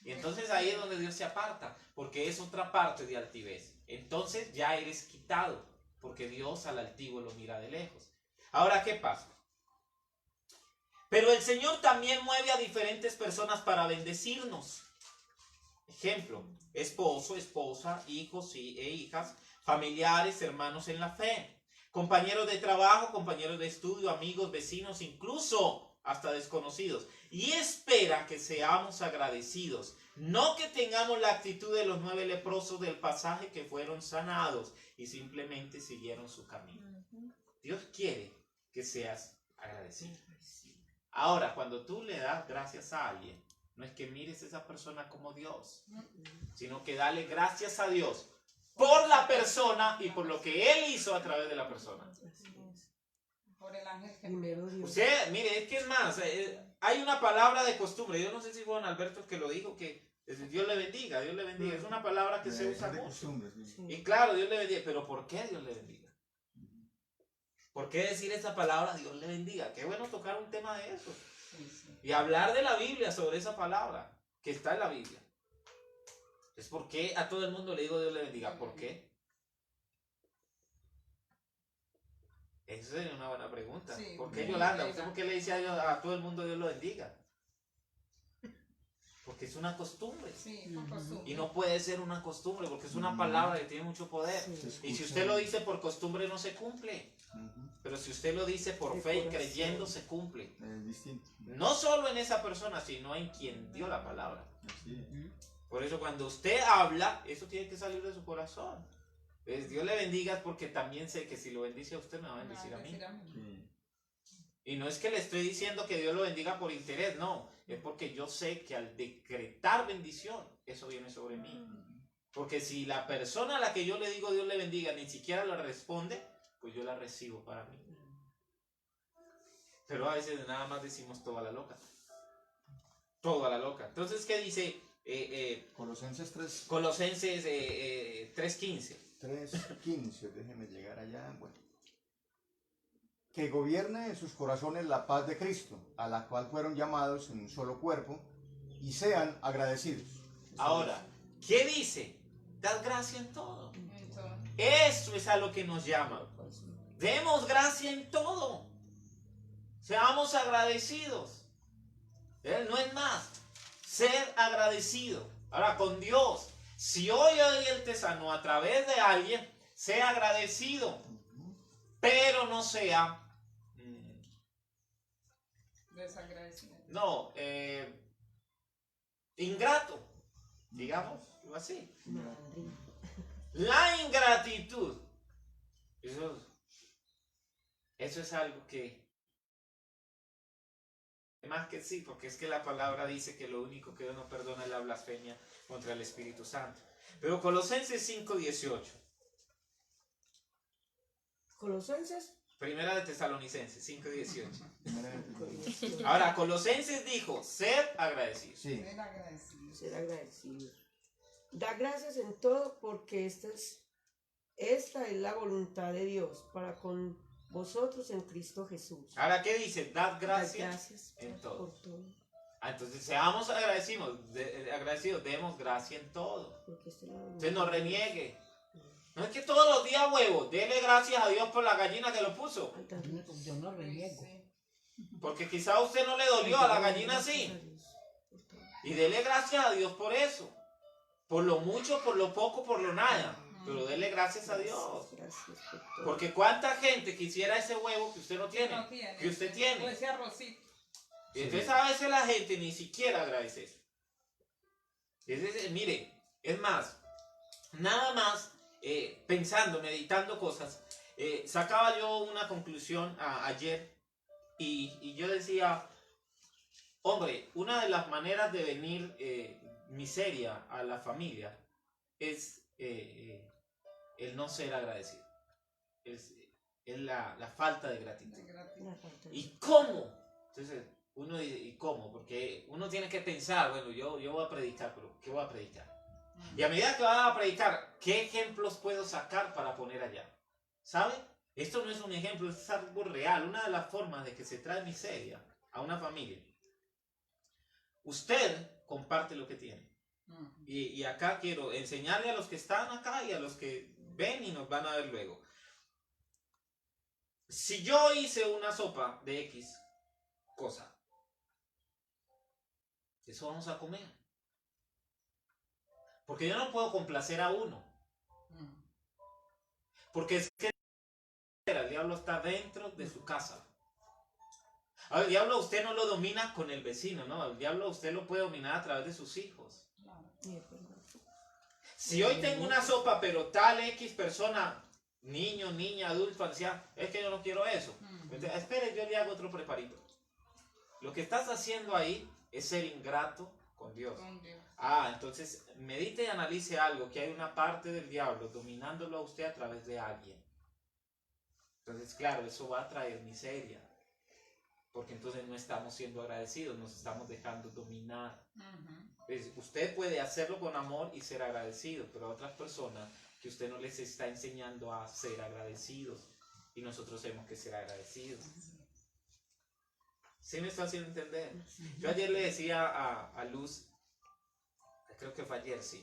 Y entonces ahí es donde Dios se aparta, porque es otra parte de altivez. Entonces ya eres quitado, porque Dios al altivo lo mira de lejos. Ahora, ¿qué pasa? Pero el Señor también mueve a diferentes personas para bendecirnos. Ejemplo, esposo, esposa, hijos e hijas, familiares, hermanos en la fe, compañeros de trabajo, compañeros de estudio, amigos, vecinos, incluso hasta desconocidos. Y espera que seamos agradecidos, no que tengamos la actitud de los 9 leprosos del pasaje que fueron sanados y simplemente siguieron su camino. Dios quiere que seas agradecido. Ahora, cuando tú le das gracias a alguien, no es que mires a esa persona como Dios, sino que dale gracias a Dios por la persona y por lo que Él hizo a través de la persona. Por el ángel que Primero Dios. Usted, mire, es que es más, hay una palabra de costumbre, yo no sé si fue don Alberto que lo dijo, que Dios le bendiga, Dios le bendiga, es una palabra que se usa de mucho. costumbre, sí. Y claro, Dios le bendiga, pero ¿por qué Dios le bendiga? ¿Por qué decir esa palabra, Dios le bendiga? Qué bueno tocar un tema de eso. Y hablar de la Biblia sobre esa palabra, que está en la Biblia. Es porque a todo el mundo le digo Dios le bendiga. ¿Por qué? Esa sería una buena pregunta. ¿Por qué, Yolanda? ¿Usted por qué le dice a todo el mundo Dios lo bendiga? porque es una costumbre. Sí, por costumbre. Y no puede ser una costumbre, porque es una palabra que tiene mucho poder. Sí. Y si usted lo dice por costumbre, no se cumple. Pero si usted lo dice por De fe y corazón. creyendo, se cumple. Es distinto. No solo en esa persona, sino en quien dio la palabra. Así es. Por eso cuando usted habla, eso tiene que salir de su corazón. Pues Dios le bendiga, porque también sé que si lo bendice a usted, me va a bendecir a mí. Sí. Y no es que le estoy diciendo que Dios lo bendiga por interés, no. Es porque yo sé que al decretar bendición, eso viene sobre mí. Porque si la persona a la que yo le digo Dios le bendiga ni siquiera la responde, pues yo la recibo para mí. Pero a veces nada más decimos todo a la loca. Todo a la loca. Entonces, ¿qué dice Colosenses 3, Colosenses 3:15? 3:15, déjeme llegar allá. Bueno. Que gobierne en sus corazones la paz de Cristo, a la cual fueron llamados en un solo cuerpo, y sean agradecidos. Ahora, ¿qué dice? Dad gracia en todo. Entonces, Eso es a lo que nos llama. Demos gracia en todo. Seamos agradecidos. No es más. Ser agradecido. Ahora, con Dios, si hoy Él te sanó a través de alguien, sea agradecido. Pero no sea, desagradecimiento. no, ingrato, digamos, así. Malandrín. La ingratitud, eso es algo que, más que sí, porque es que la palabra dice que lo único que Dios no perdona es la blasfemia contra el Espíritu Santo. Pero Colosenses 5:18, Colosenses. Primera de Tesalonicenses 5:18. Colosenses. Ahora, Colosenses dijo, ser agradecidos. Sí. Ser agradecido. Ser agradecido. Da gracias en todo porque esta es la voluntad de Dios para con vosotros en Cristo Jesús. Ahora, ¿qué dice? Dad Dad gracias gracias en todo. por todo. Entonces, seamos agradecidos, demos gracia en todo. Porque esta es la voluntad Usted no de Dios. reniegue. No es que todos los días, huevo, dele gracias a Dios por la gallina que lo puso. Ay, tan rico. Yo no reniego. Sí. Porque quizá a usted no le dolió, a la gallina Gracias sí. a Dios por todo. Y dele gracias a Dios por eso. Por lo mucho, por lo poco, por lo nada. Pero dele gracias a Dios. Gracias por todo. Porque cuánta gente quisiera ese huevo que usted no tiene. No tiene. Que usted tiene. O ese arrocito. Y entonces a veces la gente ni siquiera agradece eso. Mire, es más, nada más pensando, meditando cosas, sacaba yo una conclusión ayer y yo decía, hombre, una de las maneras de venir miseria a la familia es el no ser agradecido, es la falta de gratitud. De gratitud. La falta de- ¿Y cómo? Entonces, uno dice, ¿y cómo? Porque uno tiene que pensar, bueno, yo voy a predicar, pero ¿qué voy a predicar? Y a medida que va a predicar, ¿qué ejemplos puedo sacar para poner allá? ¿Sabe? Esto no es un ejemplo, es algo real. Una de las formas de que se trae miseria a una familia. Usted comparte lo que tiene. Y acá quiero enseñarle a los que están acá y a los que ven y nos van a ver luego. Si yo hice una sopa de X cosa, eso vamos a comer. Porque yo no puedo complacer a uno. Porque es que el diablo está dentro de su casa. Ahora, el diablo usted no lo domina con el vecino, ¿no? El diablo usted lo puede dominar a través de sus hijos. Sí, es verdad. Si hoy tengo una sopa, pero tal X persona, niño, niña, adulto, anciano, es que yo no quiero eso. Entonces, espere, yo le hago otro preparito. Lo que estás haciendo ahí es ser ingrato con Dios. Con Dios. Entonces medite y analice algo, que hay una parte del diablo dominándolo a usted a través de alguien. Entonces, claro, eso va a traer miseria. Porque entonces no estamos siendo agradecidos, nos estamos dejando dominar. Pues, usted puede hacerlo con amor y ser agradecido, pero a otras personas que usted no les está enseñando a ser agradecidos. Y nosotros tenemos que ser agradecidos. ¿Sí me está haciendo entender? Yo ayer le decía a Luz, creo que fue ayer, sí.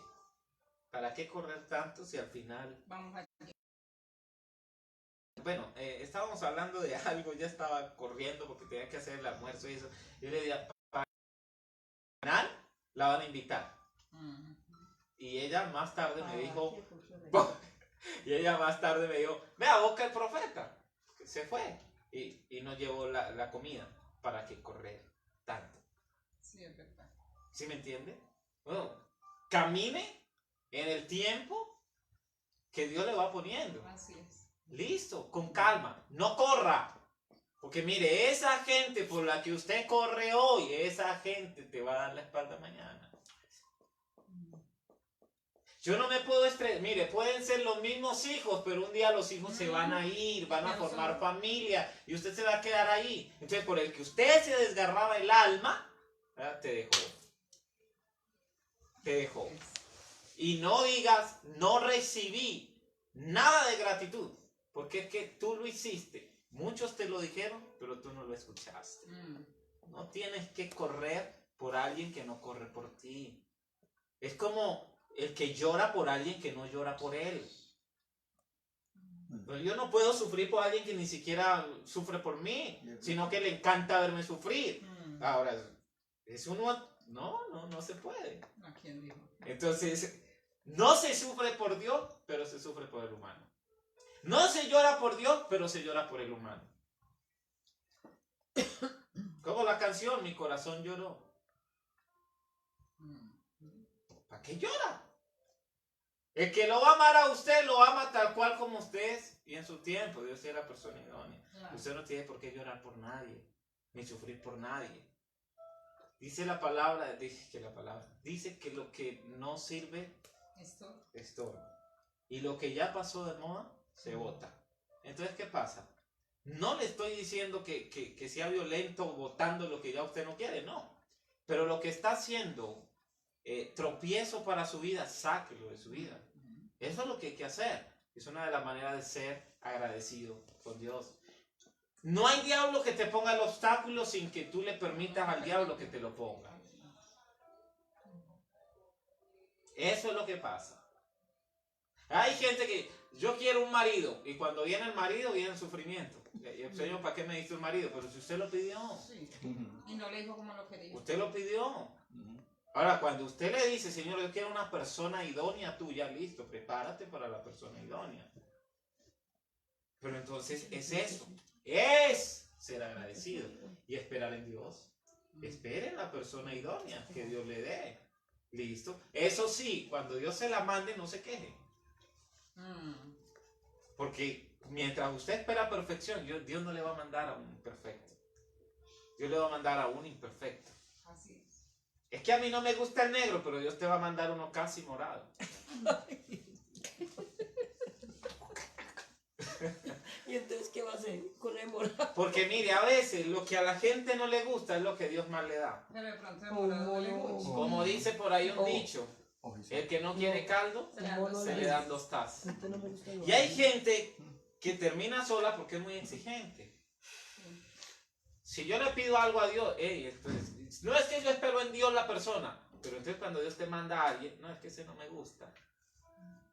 ¿Para qué correr tanto si al final... Vamos a... Bueno, estábamos hablando de algo, ya estaba corriendo porque tenía que hacer el almuerzo y eso. Yo le decía, ¿para el final? la van a invitar. Mm. Y ella más tarde me dijo, qué curso y ella más tarde me dijo, vea, busca el profeta. Se fue y no llevó la comida. ¿Para qué correr tanto? Sí, es verdad. ¿Sí me entiende? Bueno, camine en el tiempo que Dios le va poniendo. Así es. Listo, con calma, no corra. Porque mire, esa gente por la que usted corre hoy, esa gente te va a dar la espalda mañana. Yo no me puedo estresar. Mire, pueden ser los mismos hijos, pero un día los hijos se van a ir, van a formar familia y usted se va a quedar ahí. Entonces, por el que usted se desgarraba el alma, ¿verdad? Te dejó. Te dejó. Y no digas, no recibí nada de gratitud, porque es que tú lo hiciste. Muchos te lo dijeron, pero tú no lo escuchaste. Mm. No tienes que correr por alguien que no corre por ti. Es como el que llora por alguien que no llora por él. Pero yo no puedo sufrir por alguien que ni siquiera sufre por mí, sino que le encanta verme sufrir. Mm. Ahora, es uno... No se puede. ¿A quién dijo? Entonces, no se sufre por Dios, pero se sufre por el humano. No se llora por Dios, pero se llora por el humano. Como la canción, mi corazón lloró. Mm. ¿Para qué llora? El que lo va a amar a usted, lo ama tal cual como usted es. Y en su tiempo, Dios es la persona idónea. Claro. Usted no tiene por qué llorar por nadie, ni sufrir por nadie. Dice la palabra, dice que lo que no sirve Esto. estorba. Y lo que ya pasó de moda, se bota. Entonces, ¿qué pasa? No le estoy diciendo que sea violento votando lo que ya usted no quiere, no. Pero lo que está haciendo tropiezo para su vida, sáquelo de su vida. Eso es lo que hay que hacer. Es una de las maneras de ser agradecido con Dios. No hay diablo que te ponga el obstáculo sin que tú le permitas al diablo que te lo ponga. Eso es lo que pasa. Hay gente que, yo quiero un marido, y cuando viene el marido viene el sufrimiento. Y el Señor, ¿para qué me diste un marido? Pero si usted lo pidió. Sí. Y no le dijo como lo quería. Usted lo pidió. Ahora, cuando usted le dice, Señor, yo quiero una persona idónea tuya, listo, prepárate para la persona idónea. Pero entonces es eso, es ser agradecido y esperar en Dios. Espere en la persona idónea que Dios le dé. Listo. Eso sí, cuando Dios se la mande, no se queje. Mm. Porque mientras usted espera perfección, Dios no le va a mandar a un perfecto. Dios le va a mandar a un imperfecto. Así es. Es que a mí no me gusta el negro, pero Dios te va a mandar uno casi morado. ¿Y entonces qué va a hacer? Con el morado. Porque mire, a veces lo que a la gente no le gusta es lo que Dios más le da. Pero de pronto el morado le gusta. Como dice por ahí un Oh. dicho, el que no quiere caldo, Se le dan dos se le dan dos tazas. Este no me gusta el Y hay morado. gente que termina sola porque es muy exigente. Si yo le pido algo a Dios, entonces, no es que yo espero en Dios la persona, pero entonces cuando Dios te manda a alguien, no, es que ese no me gusta.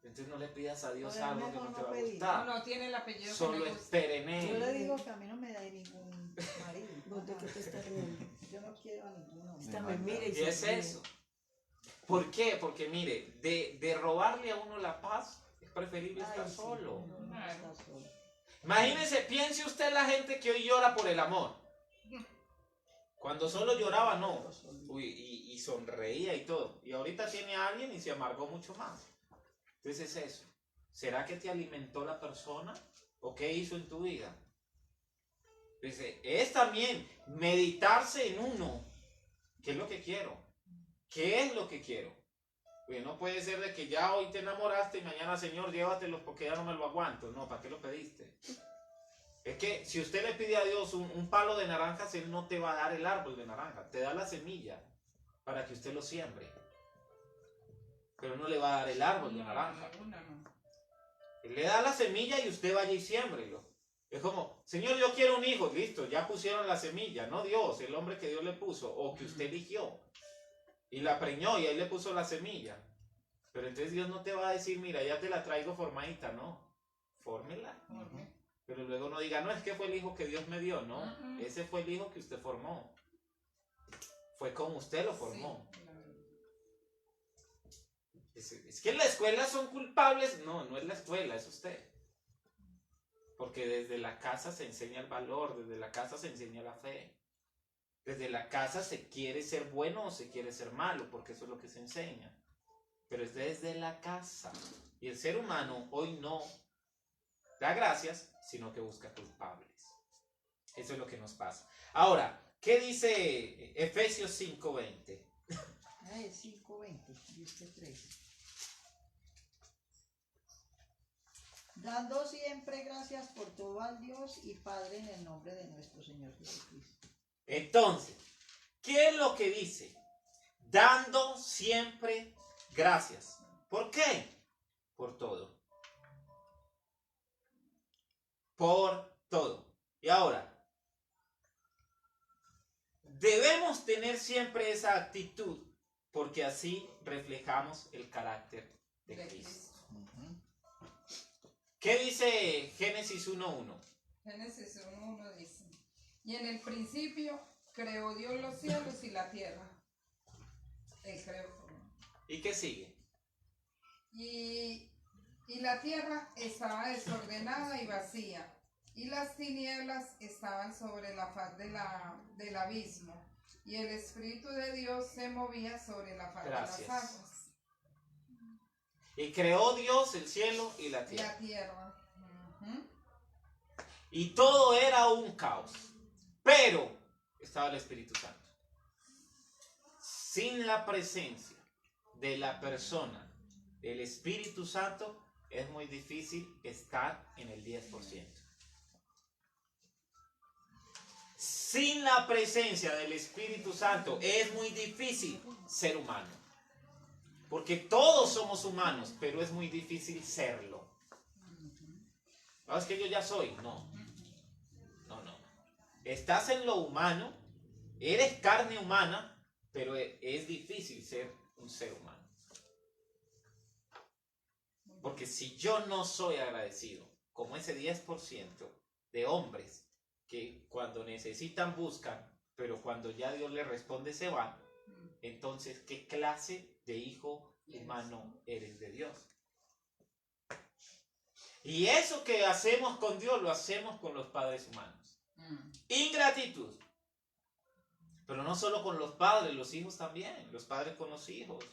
Entonces no le pidas a Dios Pero es algo que mejor no te no va a pedir. gustar. No tiene el apellido que Solo le gusta. espere en Yo le Él. digo que a mí no me da ningún marido. ¿Vos de qué te estás riendo? Yo no quiero a ninguno. Esta me mira y Y se es ríe. eso. ¿Por qué? Porque mire, de robarle a uno la paz, es preferible estar Ay, sí, solo. no, no está solo. Imagínese, piense usted la gente que hoy llora por el amor. Cuando solo lloraba, no. Uy, y sonreía y todo. Y ahorita tiene a alguien y se amargó mucho más. Entonces es eso. ¿Será que te alimentó la persona? ¿O qué hizo en tu vida? Dice, es también meditarse en uno. ¿Qué es lo que quiero? ¿Qué es lo que quiero? Pues no puede ser de que ya hoy te enamoraste y mañana, Señor, llévatelos porque ya no me lo aguanto. No, ¿para qué lo pediste? Es que si usted le pide a Dios un palo de naranjas, Él no te va a dar el árbol de naranja. Te da la semilla para que usted lo siembre. Pero no le va a dar el árbol de naranja. No. Él le da la semilla y usted vaya y siémbrelo. Es como, Señor, yo quiero un hijo. Listo, ya pusieron la semilla. No Dios, el hombre que Dios le puso o que usted eligió. Y la preñó y ahí le puso la semilla. Pero entonces Dios no te va a decir, mira, ya te la traigo formadita. No, fórmela. Pero luego no diga, no, es que fue el hijo que Dios me dio. No, ese fue el hijo que usted formó. Fue como usted lo formó. Sí, claro. Es que en la escuela son culpables. No, no es la escuela, es usted. Porque desde la casa se enseña el valor, desde la casa se enseña la fe. Desde la casa se quiere ser bueno o se quiere ser malo, porque eso es lo que se enseña. Pero es desde la casa. Y el ser humano hoy no da gracias, sino que busca culpables. Eso es lo que nos pasa. Ahora, ¿qué dice Efesios 5:20? 5:20, dice 3. Dando siempre gracias por todo al Dios y Padre en el nombre de nuestro Señor Jesucristo. Entonces, ¿qué es lo que dice? Dando siempre gracias. ¿Por qué? Por todo. Por todo. Y ahora, debemos tener siempre esa actitud porque así reflejamos el carácter de Cristo. ¿Qué dice Génesis 1:1? Génesis 1:1 dice: y en el principio creó Dios los cielos y la tierra. Él creó todo. ¿Y qué sigue? Y la tierra estaba desordenada y vacía, y las tinieblas estaban sobre la faz del abismo, y el Espíritu de Dios se movía sobre la faz Gracias. de las aguas. Y creó Dios el cielo y la tierra. La tierra. Ujú. Y todo era un caos. Pero estaba el Espíritu Santo. Sin la presencia de la persona del Espíritu Santo es muy difícil estar en el 10%. Sin la presencia del Espíritu Santo es muy difícil ser humano. Porque todos somos humanos, pero es muy difícil serlo. ¿No es que yo ya soy? No. No. Estás en lo humano, eres carne humana, pero es difícil ser un ser humano. Porque si yo no soy agradecido, como ese 10% de hombres que cuando necesitan buscan, pero cuando ya Dios les responde se van, entonces, ¿qué clase de hijo humano eres de Dios? Y eso que hacemos con Dios lo hacemos con los padres humanos. Ingratitud. Pero no solo con los padres, los hijos también. Los padres con los hijos.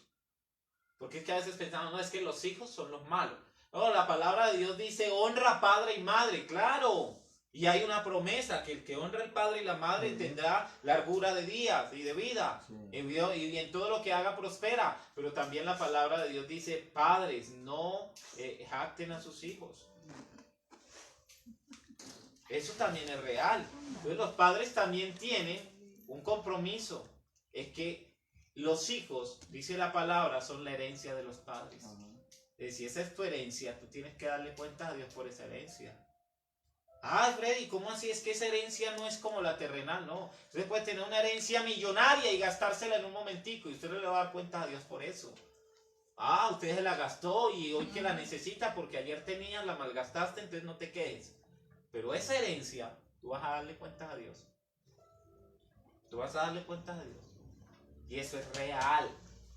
Porque es que a veces pensamos, no, es que los hijos son los malos. No, la palabra de Dios dice, honra padre y madre, claro. Y hay una promesa, que el que honra al padre y la madre tendrá largura de días y de vida. Sí. Y en todo lo que haga prospera. Pero también la palabra de Dios dice, padres, no jacten a sus hijos. Eso también es real. Entonces los padres también tienen un compromiso. Es que los hijos, dice la palabra, son la herencia de los padres. Si esa es tu herencia, tú tienes que darle cuenta a Dios por esa herencia. Ah, Freddy, ¿cómo así? Es que esa herencia no es como la terrenal, no. Usted puede tener una herencia millonaria y gastársela en un momentico y usted no le va a dar cuenta a Dios por eso. Ah, usted se la gastó y hoy que la necesita porque ayer tenías, la malgastaste, entonces no te quejes. Pero esa herencia, tú vas a darle cuenta a Dios. Tú vas a darle cuenta a Dios. Y eso es real.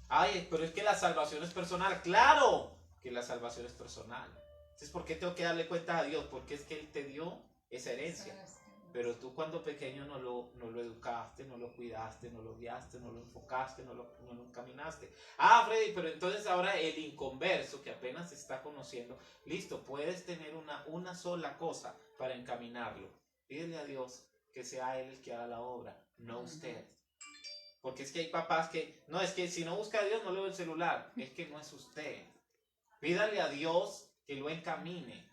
Ay, pero es que la salvación es personal. ¡Claro que la salvación es personal! Entonces, ¿por qué tengo que darle cuenta a Dios? Porque es que Él te dio esa herencia. Pero tú cuando pequeño no lo educaste, no lo cuidaste, no lo guiaste, no lo enfocaste, no lo encaminaste. Ah, Freddy, pero entonces ahora el inconverso que apenas se está conociendo, listo, puedes tener una sola cosa para encaminarlo. Pídele a Dios que sea Él el que haga la obra, no usted. Porque es que hay papás que, no, es que si no busca a Dios no le doy el celular. Es que no es usted. Pídale a Dios que lo encamine.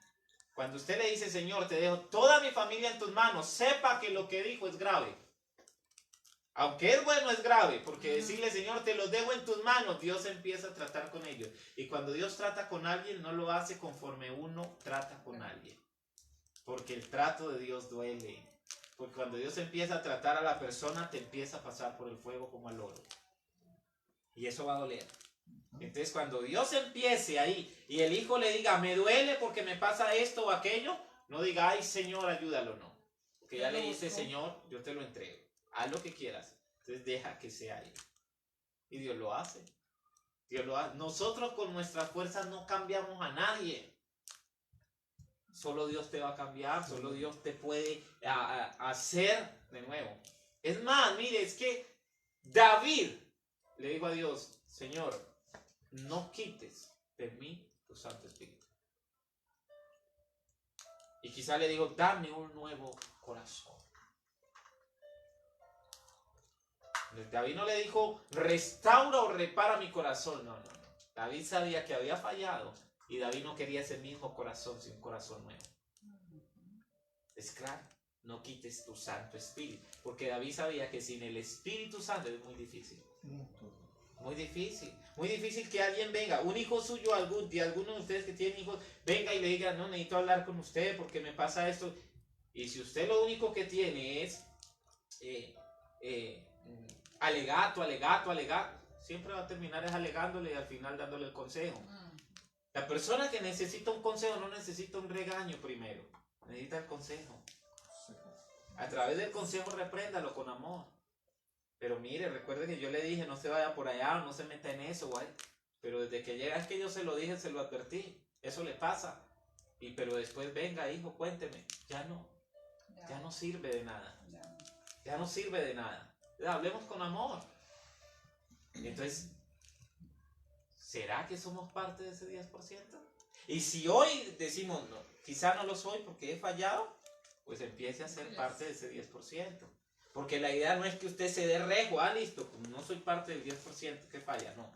Cuando usted le dice, Señor, te dejo toda mi familia en tus manos, sepa que lo que dijo es grave. Aunque es bueno, es grave, porque decirle, Señor, te los dejo en tus manos, Dios empieza a tratar con ellos. Y cuando Dios trata con alguien, no lo hace conforme uno trata con alguien. Porque el trato de Dios duele. Porque cuando Dios empieza a tratar a la persona, te empieza a pasar por el fuego como al oro. Y eso va a doler. Entonces cuando Dios empiece ahí y el hijo le diga, me duele porque me pasa esto o aquello, no diga, ay Señor, ayúdalo, no. Porque ya le dice, Señor, yo te lo entrego. Haz lo que quieras. Entonces deja que sea Él. Y Dios lo hace. Dios lo hace. Nosotros con nuestras fuerzas no cambiamos a nadie. Solo Dios te va a cambiar, solo Dios te puede hacer de nuevo. Es más, mire, es que David le dijo a Dios, Señor, no quites de mí tu Santo Espíritu. Y quizá le digo, dame un nuevo corazón. David no le dijo, restaura o repara mi corazón. No. David sabía que había fallado y David no quería ese mismo corazón, sino un corazón nuevo. Es claro, no quites tu Santo Espíritu. Porque David sabía que sin el Espíritu Santo es muy difícil. Muy difícil. Muy difícil que alguien venga, un hijo suyo, de alguno de ustedes que tienen hijos, venga y le diga, no, necesito hablar con usted porque me pasa esto. Y si usted lo único que tiene es alegato, siempre va a terminar alegándole y al final dándole el consejo. La persona que necesita un consejo no necesita un regaño primero, necesita el consejo. A través del consejo repréndalo con amor. Pero mire, recuerde que yo le dije, no se vaya por allá, no se meta en eso, guay. Pero desde que llega, es que yo se lo dije, se lo advertí. Eso le pasa. Pero después, venga, hijo, cuénteme. Ya no sirve de nada. Ya no sirve de nada. Hablemos con amor. Entonces, ¿será que somos parte de ese 10%? Y si hoy decimos, no, quizá no lo soy porque he fallado, pues empiece a ser parte de ese 10%. Porque la idea no es que usted se dé rejo, listo, como no soy parte del 10% que falla, no.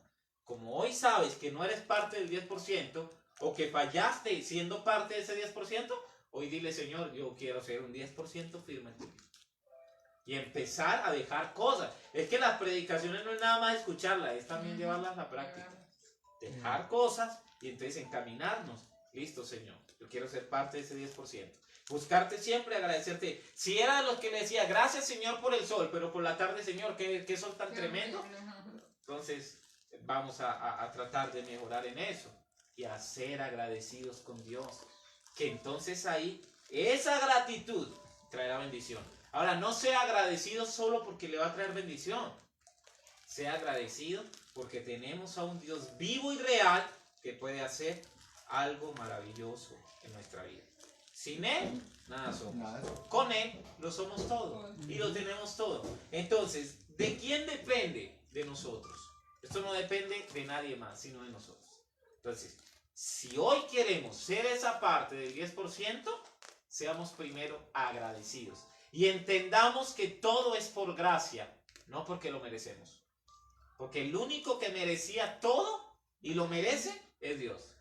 Como hoy sabes que no eres parte del 10% o que fallaste siendo parte de ese 10%, hoy dile, Señor, yo quiero ser un 10% firme en tu vida. Y empezar a dejar cosas. Es que las predicaciones no es nada más escucharlas, es también llevarlas a la práctica. Dejar cosas y entonces encaminarnos. Listo, Señor, yo quiero ser parte de ese 10%. Buscarte siempre, agradecerte. Si era de los que le decía, gracias Señor por el sol, pero por la tarde, Señor, qué sol tan tremendo. Entonces, vamos a tratar de mejorar en eso y a ser agradecidos con Dios. Que entonces ahí, esa gratitud traerá bendición. Ahora, no sea agradecido solo porque le va a traer bendición. Sea agradecido porque tenemos a un Dios vivo y real que puede hacer algo maravilloso en nuestra vida. Sin Él, nada somos. Con Él, lo somos todo. Y lo tenemos todo. Entonces, ¿de quién depende? De nosotros. Esto no depende de nadie más, sino de nosotros. Entonces, si hoy queremos ser esa parte del 10%, seamos primero agradecidos. Y entendamos que todo es por gracia, no porque lo merecemos. Porque el único que merecía todo y lo merece es Dios.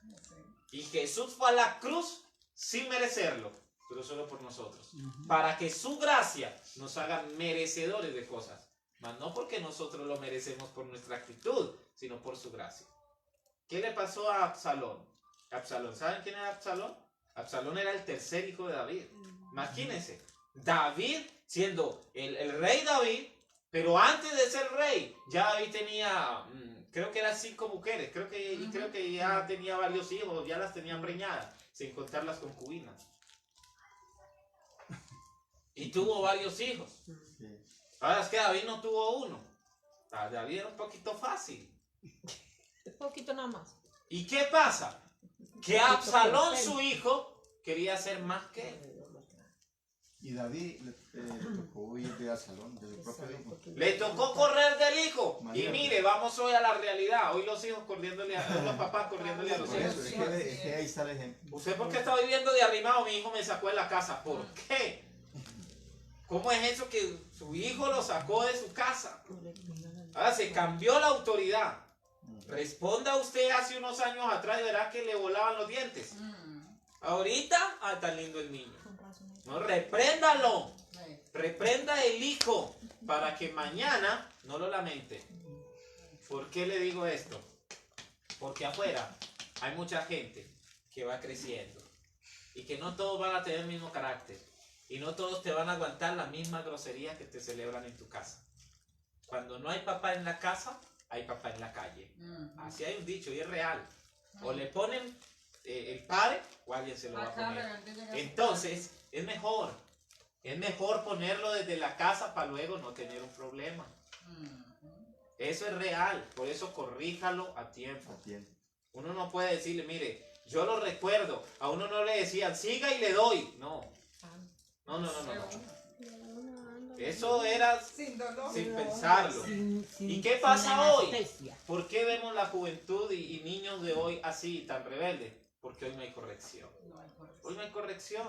Y Jesús fue a la cruz sin merecerlo, pero solo por nosotros. Para que su gracia nos haga merecedores de cosas. Mas no porque nosotros lo merecemos por nuestra actitud, sino por su gracia. ¿Qué le pasó a Absalón? ¿Saben quién era Absalón? Absalón era el tercer hijo de David. Imagínense, David siendo el rey David, pero antes de ser rey, ya David tenía, creo que eran 5 mujeres, creo que ya tenía varios hijos, ya las tenía preñadas, sin contar las concubinas. Y tuvo varios hijos. Ahora es que David no tuvo uno. David era un poquito fácil. Un poquito nada más. ¿Y qué pasa? Que Absalón, su hijo, quería ser más que él. Y David le tocó huir de Absalón, de su propio hijo. Le tocó correr del hijo. Y mire, vamos hoy a la realidad. Hoy los hijos corriéndole los papás corriéndole a los Por eso, hijos. es que ahí está el ejemplo. ¿Usted por qué está viviendo de arrimado? Mi hijo me sacó de la casa. ¿Por qué? ¿Cómo es eso que su hijo lo sacó de su casa? Ahora se cambió la autoridad. Responda usted hace unos años atrás y verá que le volaban los dientes. Ahorita, tan lindo el niño. No, repréndalo. Reprenda el hijo para que mañana no lo lamente. ¿Por qué le digo esto? Porque afuera hay mucha gente que va creciendo y que no todos van a tener el mismo carácter y no todos te van a aguantar la misma grosería que te celebran en tu casa. Cuando no hay papá en la casa, hay papá en la calle. Así hay un dicho y es real. O le ponen el padre o alguien se lo va a poner. Entonces, es mejor ponerlo desde la casa para luego no tener un problema. Eso es real, por eso corríjalo a tiempo. Atiende. Uno no puede decirle, mire, yo lo recuerdo. A uno no le decían, siga y le doy. No. No. Eso era Sin dolor. sin pensarlo. ¿Y qué pasa hoy? ¿Por qué vemos la juventud y niños de hoy así, tan rebeldes? Porque hoy no hay corrección. Hoy no hay corrección.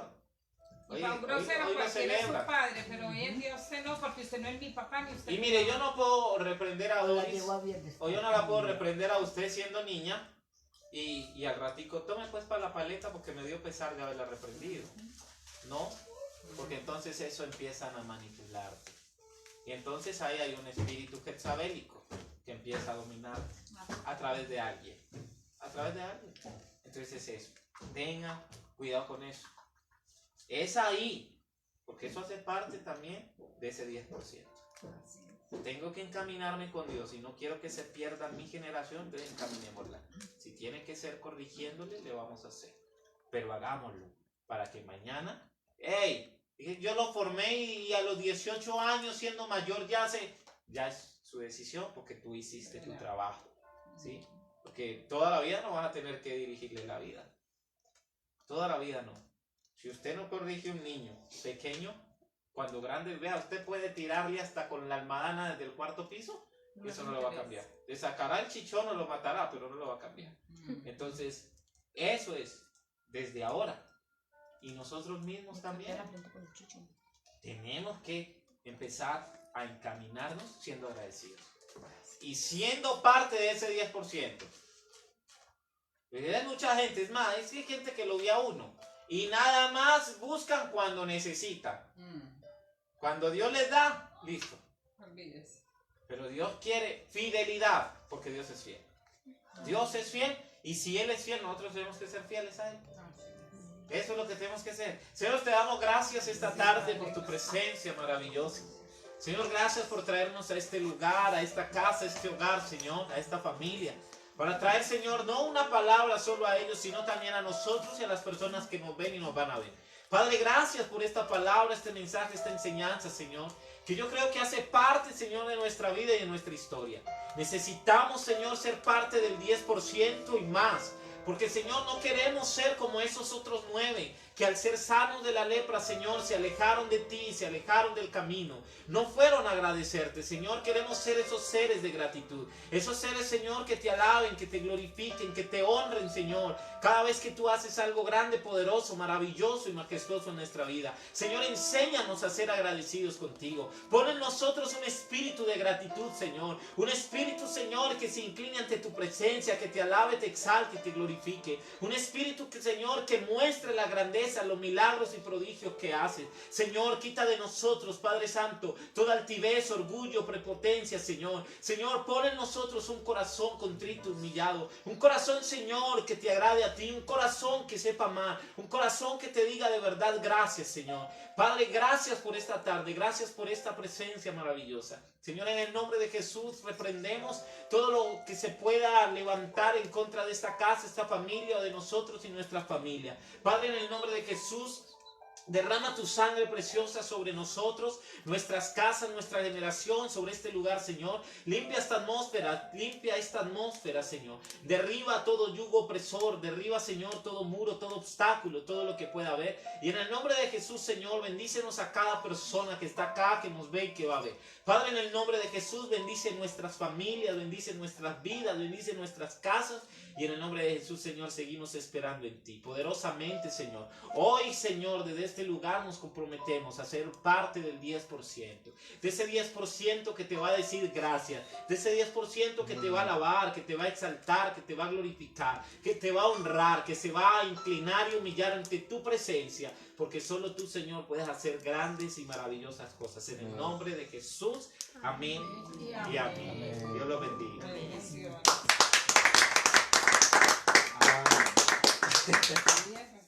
Y para un grosero hoy no cualquiera es su celebra. padre, pero hoy en Dios usted no, porque usted no es mi papá ni usted. Y es mire, mi yo mamá. no puedo reprender a La Doris, llevo a viernes. o yo no la puedo reprender a usted siendo niña, y al ratico, tome pues para la paleta porque me dio pesar de haberla reprendido. No, porque entonces eso empiezan a manipularte. Y entonces ahí hay un espíritu jezabélico que empieza a dominarte a través de alguien. A través de alguien. Entonces es eso. Tenga cuidado con eso. Es ahí, porque eso hace parte también de ese 10%. Tengo que encaminarme con Dios y no quiero que se pierda mi generación, entonces encaminémosla. Si tiene que ser corrigiéndole, le vamos a hacer. Pero hagámoslo para que mañana, hey, yo lo formé y a los 18 años siendo mayor ya es su decisión porque tú hiciste tu trabajo, ¿sí? Porque toda la vida no vas a tener que dirigirle la vida. Toda la vida no. Si usted no corrige a un niño pequeño, cuando grande vea, usted puede tirarle hasta con la almadana desde el cuarto piso, eso no lo va a cambiar. Le sacará el chichón o lo matará, pero no lo va a cambiar. Entonces, eso es desde ahora. Y nosotros mismos también tenemos que empezar a encaminarnos siendo agradecidos. Y siendo parte de ese 10%. Hay mucha gente, es más, es que hay gente que lo ve a uno. Y nada más buscan cuando necesitan. Cuando Dios les da, listo. Olvídese. Pero Dios quiere fidelidad, porque Dios es fiel. Dios es fiel, y si Él es fiel, nosotros tenemos que ser fieles a Él. Eso es lo que tenemos que hacer. Señor, te damos gracias esta tarde por tu presencia maravillosa. Señor, gracias por traernos a este lugar, a esta casa, a este hogar, Señor, a esta familia. Para traer, Señor, no una palabra solo a ellos, sino también a nosotros y a las personas que nos ven y nos van a ver. Padre, gracias por esta palabra, este mensaje, esta enseñanza, Señor, que yo creo que hace parte, Señor, de nuestra vida y de nuestra historia. Necesitamos, Señor, ser parte del 10% y más. Porque, Señor, no queremos ser como esos otros 9 que al ser sanos de la lepra, Señor, se alejaron de ti, se alejaron del camino. No fueron a agradecerte, Señor. Queremos ser esos seres de gratitud. Esos seres, Señor, que te alaben, que te glorifiquen, que te honren, Señor. Cada vez que tú haces algo grande, poderoso, maravilloso y majestuoso en nuestra vida. Señor, enséñanos a ser agradecidos contigo. Pon en nosotros un espíritu de gratitud, Señor. Un espíritu, Señor, que se incline ante tu presencia, que te alabe, te exalte y te glorifique. Un espíritu, que, Señor, que muestre la grandeza, los milagros y prodigios que haces. Señor, quita de nosotros, Padre Santo, toda altivez, orgullo, prepotencia, Señor. Señor, pon en nosotros un corazón contrito, humillado. Un corazón, Señor, que te agrade a ti. Un corazón que sepa amar. Un corazón que te diga de verdad gracias, Señor. Padre, gracias por esta tarde. Gracias por esta presencia maravillosa. Señor, en el nombre de Jesús reprendemos todo lo que se pueda levantar en contra de esta casa, esta familia o de nosotros y nuestra familia. Padre, en el nombre de Jesús, derrama tu sangre preciosa sobre nosotros, nuestras casas, nuestra generación, sobre este lugar, Señor. Limpia esta atmósfera, Señor. Derriba todo yugo opresor, derriba, Señor, todo muro, todo obstáculo, todo lo que pueda haber. Y en el nombre de Jesús, Señor, bendícenos a cada persona que está acá, que nos ve y que va a ver. Padre, en el nombre de Jesús, bendice nuestras familias, bendice nuestras vidas, bendice nuestras casas. Y en el nombre de Jesús, Señor, seguimos esperando en ti, poderosamente, Señor. Hoy, Señor, desde este lugar nos comprometemos a ser parte del 10%. De ese 10% que te va a decir gracias. De ese 10% que te va a alabar, que te va a exaltar, que te va a glorificar, que te va a honrar, que se va a inclinar y humillar ante tu presencia. Porque solo tú, Señor, puedes hacer grandes y maravillosas cosas. En el nombre de Jesús, amén y amén. Dios los bendiga. Bendiciones. Ah.